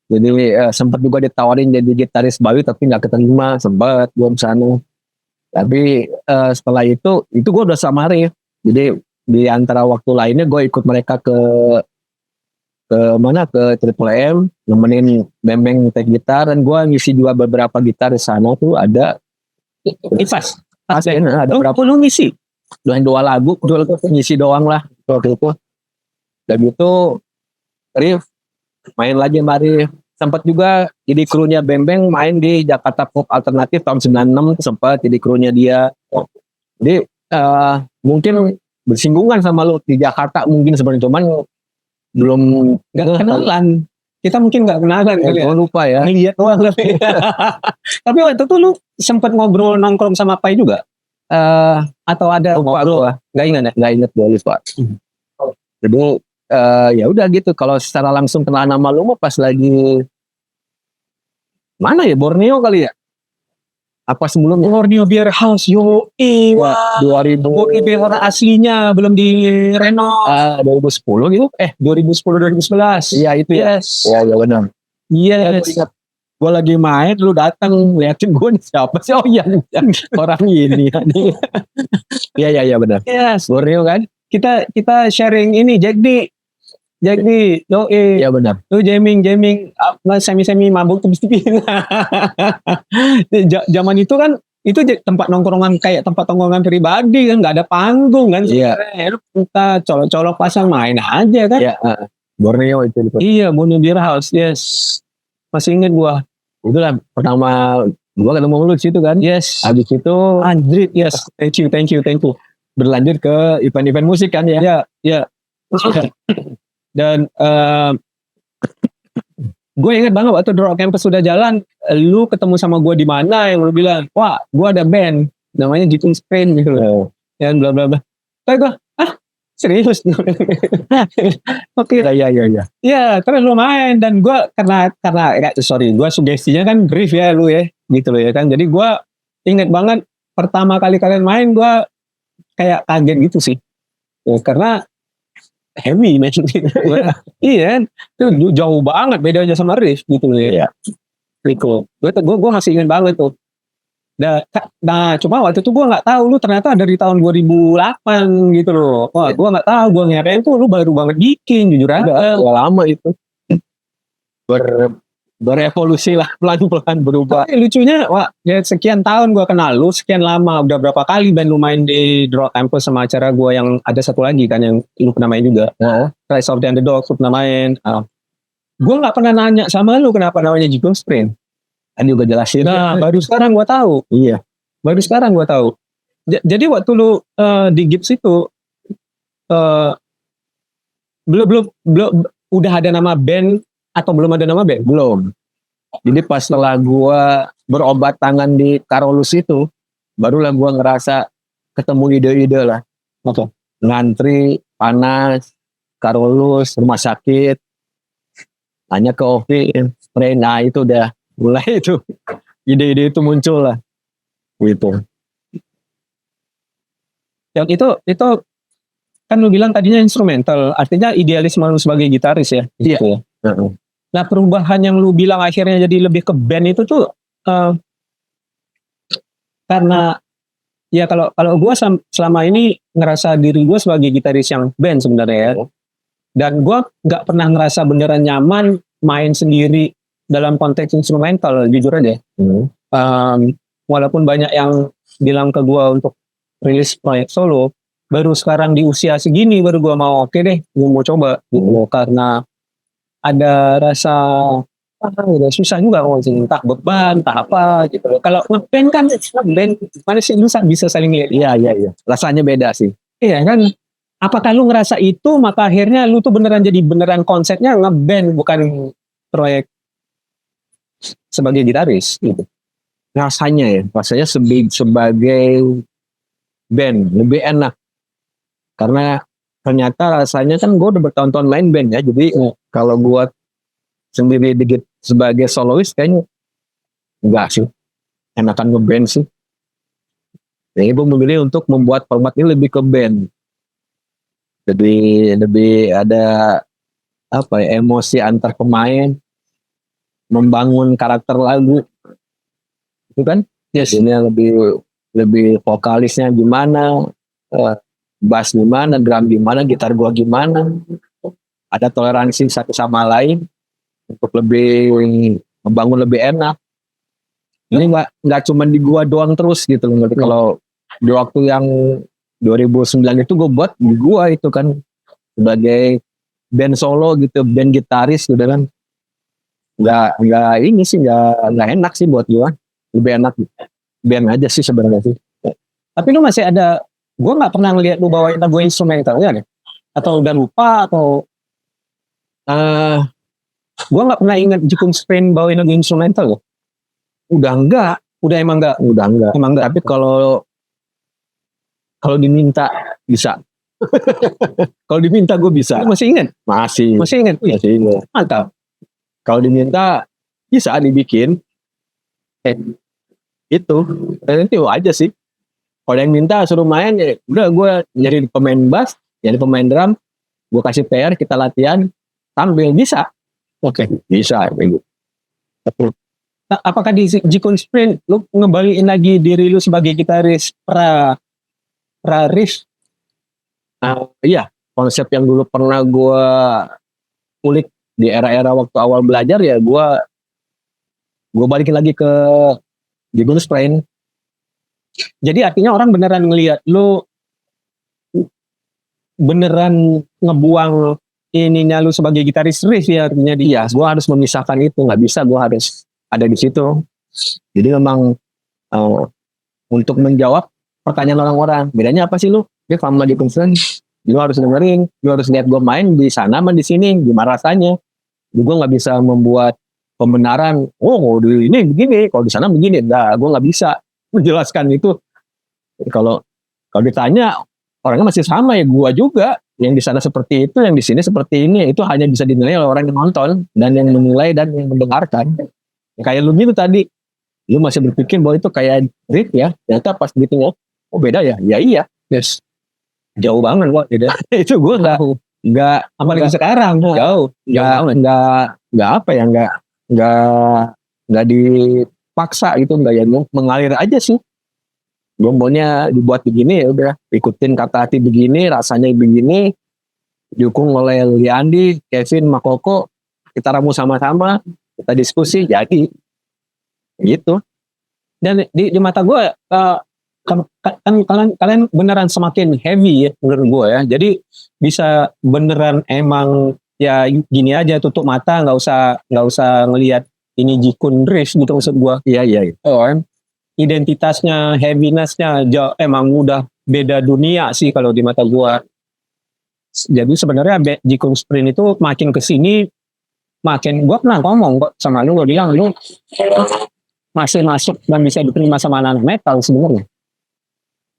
Jadi sempat juga ditawarin jadi gitaris Bayu, tapi nggak keterima. Sempat gue ke sana. Tapi setelah itu gue udah sama Arif. Jadi di antara waktu lainnya gue ikut mereka ke Triple M, nemenin Bembeng take gitar, dan gue ngisi juga beberapa gitar di sana tuh ada. Ada berapa lu ngisi? 2 lagu, ngisi doang lah waktu itu. Dan itu Rif main lagi sama Rif. Sempat juga jadi krunya Bembeng main di Jakarta Pop Alternatif tahun 96, sempat jadi krunya dia. Jadi mungkin bersinggungan sama lu di Jakarta mungkin sebenarnya, cuman belum nggak kenalan. Kita mungkin nggak kenalan kali ya. Lupa ya. Ngeliat doang tapi. Tapi waktu itu lu sempet ngobrol nongkrong sama Pai juga? Atau ada ngobrol? Nggak ingat gue lupa. Jadi ya udah gitu. Kalau secara langsung kenalan sama lu mah pas lagi mana ya, Borneo kali ya? Apa sebelumnya? Borneo Beer House, 2000 Borneo Beer aslinya belum direnov. 2010 gitu? 2010-2011. Iya itu ya. Yes. Ya benar. Iya. Yes. Gue lagi main, lu datang liatin gue nih siapa sih? Oh iya, orang ini. Iya benar. Yes. Borneo kan? Kita sharing ini Jack D, yo Iya benar. lu jamming semi mabuk tipis-tipis. Zaman itu kan itu tempat nongkrongan kayak tempat nongkrongan pribadi kan, nggak ada panggung kan. Iya. Lu kita colok-colok pasang main aja kan. Iya. Borneo itu. Iya, Borneo Beer House, yes. Masih inget gua. Itulah pertama gua ketemu lu di situ kan. Yes. Habis itu Andrit, yes. Thank you. berlanjut ke event-event musik kan ya. Ya. Dan gue inget banget waktu The Rock Campus sudah jalan, lu ketemu sama gue di mana yang lu bilang, wah, gue ada band namanya Jitung Spain gitu loh. Dan bla bla bla. Terus gue, serius? Oke. Iya. Ya, terus lu main dan gue karena gue sugestinya kan brief ya lu ya, gitu loh ya kan. Jadi gue inget banget pertama kali kalian main gue kayak kaget gitu sih. Ya, karena heavy man. Iya, itu jauh banget bedanya sama riff gitu loh ya. Rico. Gue masih ingin banget tuh. Nah, cuma waktu itu gue nggak tahu lu ternyata dari tahun 2008 gitu loh. Wah, gue nggak tahu, gue ngirain tuh lu baru banget bikin, jujur aja. Udah lama itu. Berevolusi lah, pelan-pelan berubah. Tapi lucunya, wah, ya sekian tahun gue kenal lu, sekian lama, udah berapa kali band lu main di The Rock Campus sama acara gue yang ada satu lagi kan yang lu pernah main juga. Rise of the Underdog lu pernah main. Gue nggak pernah nanya sama lu kenapa namanya Jigung Sprint. Kan juga jelasin. Nah, baru sekarang gue tahu. Iya. Baru sekarang gue tahu. Jadi waktu lu di Gips itu belum udah ada nama band atau belum ada nama band? Belum. Jadi pas setelah gua berobat tangan di Karolus itu, barulah gua ngerasa ketemu ide-ide lah. Oke. Ngantri, panas, Karolus, rumah sakit, tanya ke Ovi, spray, nah itu udah mulai itu. Ide-ide itu muncul lah. Gitu. Yang itu kan lu bilang tadinya instrumental, artinya idealisme lu sebagai gitaris ya? Iya. Gitu ya? Nah, perubahan yang lu bilang akhirnya jadi lebih ke band itu tuh karena ya kalau gue selama ini ngerasa diri gue sebagai gitaris yang band sebenarnya ya, dan gue nggak pernah ngerasa beneran nyaman main sendiri dalam konteks instrumental, jujur aja. Walaupun banyak yang bilang ke gue untuk rilis proyek solo, baru sekarang di usia segini baru gue mau oke deh, gue mau coba gitu, karena ada rasa udah susah juga ngomongin, entah beban, entah apa gitu loh. Kalau ngeband kan band mana sih lu bisa saling lihat. Iya. Rasanya beda sih. Iya kan? Apakah lu ngerasa itu maka akhirnya lu tuh beneran jadi beneran konsepnya ngeband bukan proyek sebagai gitaris gitu. Rasanya sebagai band lebih enak. Karena ternyata rasanya kan gue udah bertahun-tahun main band ya. Jadi kalau gue sendiri sebagai solois kayaknya enggak sih. Enakan ngeband sih. Jadi gue memilih untuk membuat format ini lebih ke band. Jadi lebih ada emosi antar pemain, membangun karakter lagu. Itu kan? Yes. Ini lebih vokalisnya gimana, bass gimana, drum gimana, gitar gua gimana. Ada toleransi satu sama lain untuk lebih membangun lebih enak. Ini nggak cuma di gua doang terus gitu loh. Kalau di waktu yang 2009 itu gue buat di gua itu kan sebagai band solo gitu, band gitaris gitu kan. Nggak ini sih nggak enak sih buat gua. Lebih enak band aja sih sebenarnya sih. Tapi lu masih ada, gue nggak pernah ngeliat lu bawain lagu instrumental ya nih? Atau udah lupa atau gue nggak pernah ingat Jukung Spain bawain lagu instrumental loh. Udah enggak. Emang enggak. Tapi kalau diminta bisa. Kalau diminta gue bisa. Lu masih ingat? Masih ingat. Mantap. Kalau diminta bisa dibikin. Itu aja sih. Kalau yang minta suruh main ya udah gue jadi pemain bass, jadi pemain drum, gue kasih PR, kita latihan tampil bisa. Oke. Bisa. apakah di Jikun Sprint lu ngembaliin lagi diri lu sebagai gitaris pra riff? Iya, konsep yang dulu pernah gue kulik di era-era waktu awal belajar ya gue balikin lagi ke Jikun Sprint. Jadi artinya orang beneran ngelihat lu beneran ngebuang ininya lu sebagai gitaris riff ya artinya Iya, gue harus memisahkan itu, nggak bisa gue harus ada di situ. Jadi memang untuk menjawab pertanyaan orang-orang, bedanya apa sih lu? Dia sama di Sprint, lu harus dengerin, lu harus lihat gue main di sana sama di sini, gimana rasanya. Gue nggak bisa membuat pembenaran, oh di ini begini, kalau di sana begini, enggak, gue nggak bisa menjelaskan itu. Kalau ditanya orangnya masih sama ya, gue juga yang di sana seperti itu, yang di sini seperti ini, itu hanya bisa dinilai oleh orang yang nonton dan yang menilai dan yang mendengarkan. Kayak lu gitu tadi, lu masih berpikir bahwa itu kayak Rick ya, ternyata pas gitu oh beda ya, ya iya, yes. jauh banget kok, beda. Itu gue nggak Apalagi sekarang jauh nggak apa ya, nggak dipaksa gitu, nggak ya, mengalir aja sih. Gue maunya dibuat begini ya udah, ikutin kata hati begini, rasanya begini, didukung oleh Liandi, Kevin, Makoko, kita ramu sama-sama, kita diskusi, jadi gitu. Dan di mata gue kalian beneran semakin heavy ya menurut gue ya. Jadi bisa beneran emang ya gini aja, tutup mata, nggak usah ngelihat ini Jikun riff gitu maksud gue. Iya. Identitasnya, heavinessnya emang udah beda dunia sih kalau di mata gua. Jadi sebenarnya Jikun Sprint itu makin kesini makin, gua pernah ngomong kok sama lu, gua bilang lu masih masuk dan bisa diterima sama anak metal sebenarnya.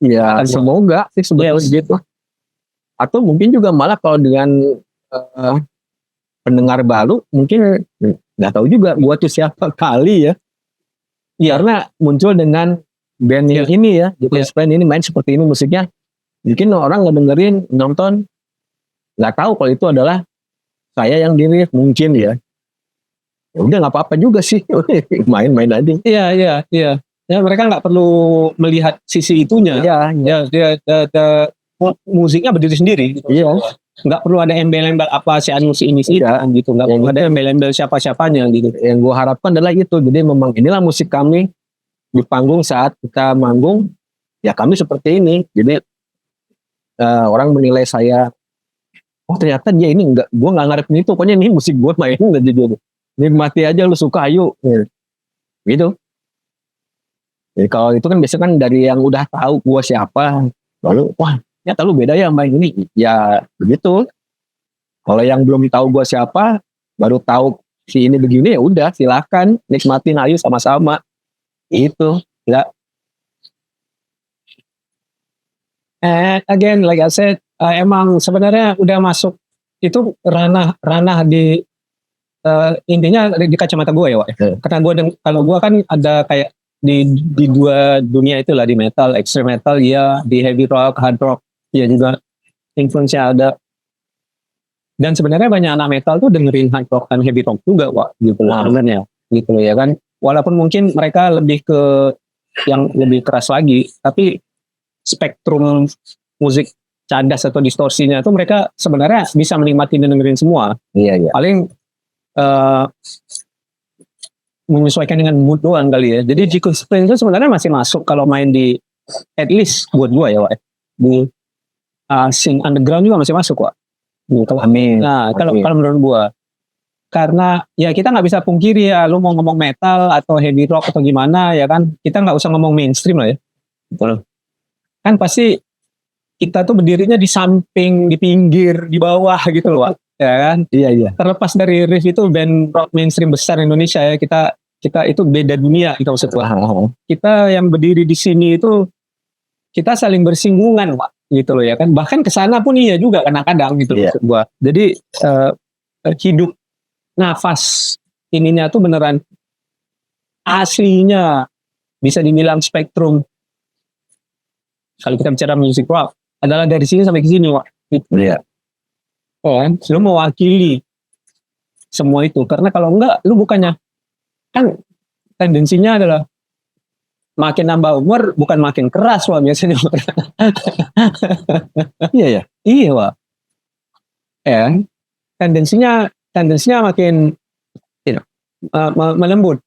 Ya semoga sih sebetulnya gitu. Atau mungkin juga malah kalau dengan pendengar baru mungkin nggak tahu juga gua tuh siapa kali ya. Ya, karena muncul dengan band yang ini ya, Jikun Sprint ini main seperti ini musiknya, mungkin orang ngedengerin, nonton, nggak tahu kalau itu adalah saya yang diri, mungkin ya. Ya udah nggak apa-apa juga sih, main-main aja. Iya. Ya mereka nggak perlu melihat sisi itunya. Iya. Musiknya berdiri sendiri. Gitu. Iya. Nggak perlu ada embel-embel apa si anu si ini sih gitu, nggak perlu ada embel-embel siapa-siapanya gitu. Yang gue harapkan adalah itu, jadi memang inilah musik kami di panggung saat kita manggung, ya kami seperti ini. Jadi orang menilai saya, oh ternyata dia ini enggak, gue nggak ngarepin itu, pokoknya ini musik gue main aja gitu, nikmati aja, lu suka ayo gitu. Jadi kalau itu kan biasanya kan dari yang udah tahu gue siapa, lalu wah ternyata lu beda ya main ini, ya begitu. Kalau yang belum tahu gue siapa, baru tahu si ini begini, ya udah silakan nikmatin ayo sama-sama. Itu enggak. Again like I said, emang sebenarnya udah masuk itu ranah di intinya di kacamata gue ya, Wak. Karena kalau gue kan ada kayak di dua dunia itulah, di metal, extreme metal ya, di heavy rock, hard rock ya juga influence-nya ada. Dan sebenarnya banyak anak metal tuh dengerin hard rock dan heavy rock juga, Wak, gitu loh sebenarnya, gitu loh ya kan. Walaupun mungkin mereka lebih ke yang lebih keras lagi, tapi spektrum musik cadas atau distorsinya itu mereka sebenarnya bisa menikmati dan dengerin semua. Iya. Paling menyesuaikan dengan mood doang kali ya. Jadi Jikun Sprint itu sebenarnya masih masuk kalau main di, at least buat gua ya, Wak, di scene underground juga masih masuk, Wak. Amin. Nah, kalau menurut gua, karena ya kita nggak bisa pungkiri ya, lu mau ngomong metal atau heavy rock atau gimana ya kan, kita nggak usah ngomong mainstream lah ya. Betul. Kan pasti kita tuh berdirinya di samping, di pinggir, di bawah gitu loh, Wak. Ya kan? Iya. Terlepas dari Riff itu band rock mainstream besar Indonesia ya, kita itu beda dunia gitu maksud gua. Kita yang berdiri di sini itu kita saling bersinggungan, Pak, gitu loh ya kan. Bahkan kesana pun iya juga kadang-kadang gitu maksud gua. Jadi hidup nafas ininya tuh beneran aslinya bisa dibilang spektrum. Kalau kita bicara music rock adalah dari sini sampai ke sini, Wak. Iya. Oh, kan? Lu mewakili semua itu. Karena kalau enggak, lu bukannya kan tendensinya adalah makin nambah umur bukan makin keras wah biasanya. Iya ya. Iya wah. Ya, tendensinya makin melembut.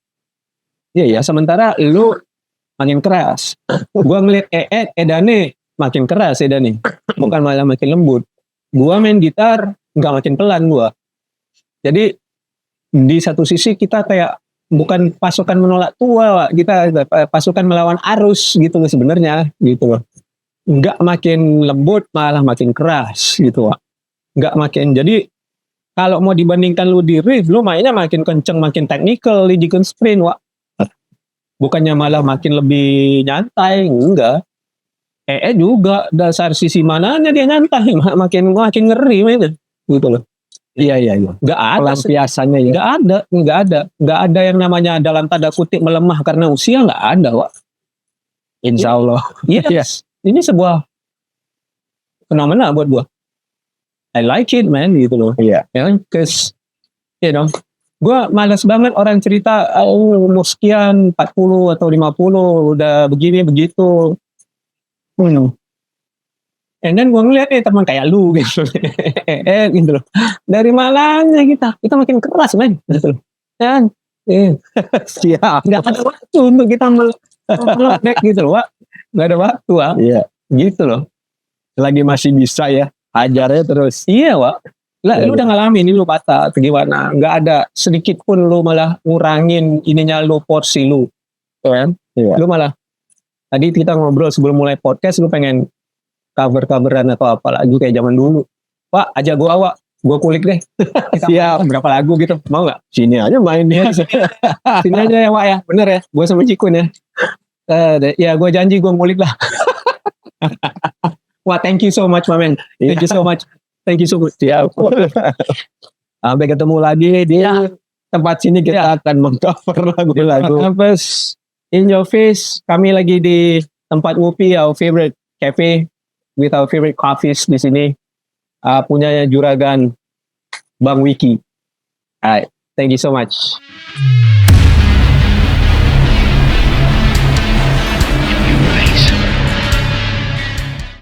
Iya ya, sementara lu makin keras. Gua ngeliat Edane makin keras Edane. Bukan malah makin lembut. Gua main gitar nggak makin pelan gua. Jadi di satu sisi kita kayak bukan pasukan menolak tua, Wak. Kita pasukan melawan arus gitu loh sebenarnya gitu loh. Nggak makin lembut malah makin keras gitu, Wak. Nggak makin. Jadi kalau mau dibandingkan lu di riff, lu mainnya makin kenceng, makin technical, Legion Sprint, Wak. Bukannya malah makin lebih nyantai, enggak. Juga dasar sisi mananya dia nyantai, makin ngeri mainnya gitu loh. Iya. Nggak ada Pelampiasannya ya. nggak ada yang namanya dalam tanda kutip melemah karena usia, nggak ada, Wak. Insya Allah. Yes. Ini sebuah fenomena buat gua. I like it, man, gitu loh. Iya. Ya, cause gua malas banget orang cerita umur sekian 40 atau 50 udah begini begitu. And then gue ngeliat teman kayak lu gitu. Gitu loh. Dari malangnya kita makin keras, men. Gitu loh. Dan Siap. nggak ada waktu untuk kita melek gitu loh, Wak. Nggak ada waktu, Wak. Iya. Gitu loh. Lagi masih bisa ya. Hajarnya terus. Iya, Wak. Lah, lu udah ngalamin ini lu patah atau gimana? Nggak ada sedikit pun lu malah ngurangin ininya lu porsi lu. Kan? Iya. Lu malah tadi kita ngobrol sebelum mulai podcast lu pengen cover-coveran atau apa lagi kayak zaman dulu. Wak, ajak gua, Wak. Gua kulik deh. Siap. Berapa lagu gitu. Mau nggak? Sini aja main dia. Sini aja ya, Wak ya. Bener ya. Gua sama Cikun ya. Ya gua janji gua ngulik lah. Wah, thank you so much, my man. Thank you so much. Thank you so much. Siap. Sampai ketemu lagi di tempat sini kita akan mengcover lagu-lagu. Campus in your face. Kami lagi di tempat ngopi, our favorite cafe with our favorite coffees di sini. Punyanya Juragan Bang Wiki. Alright, thank you so much.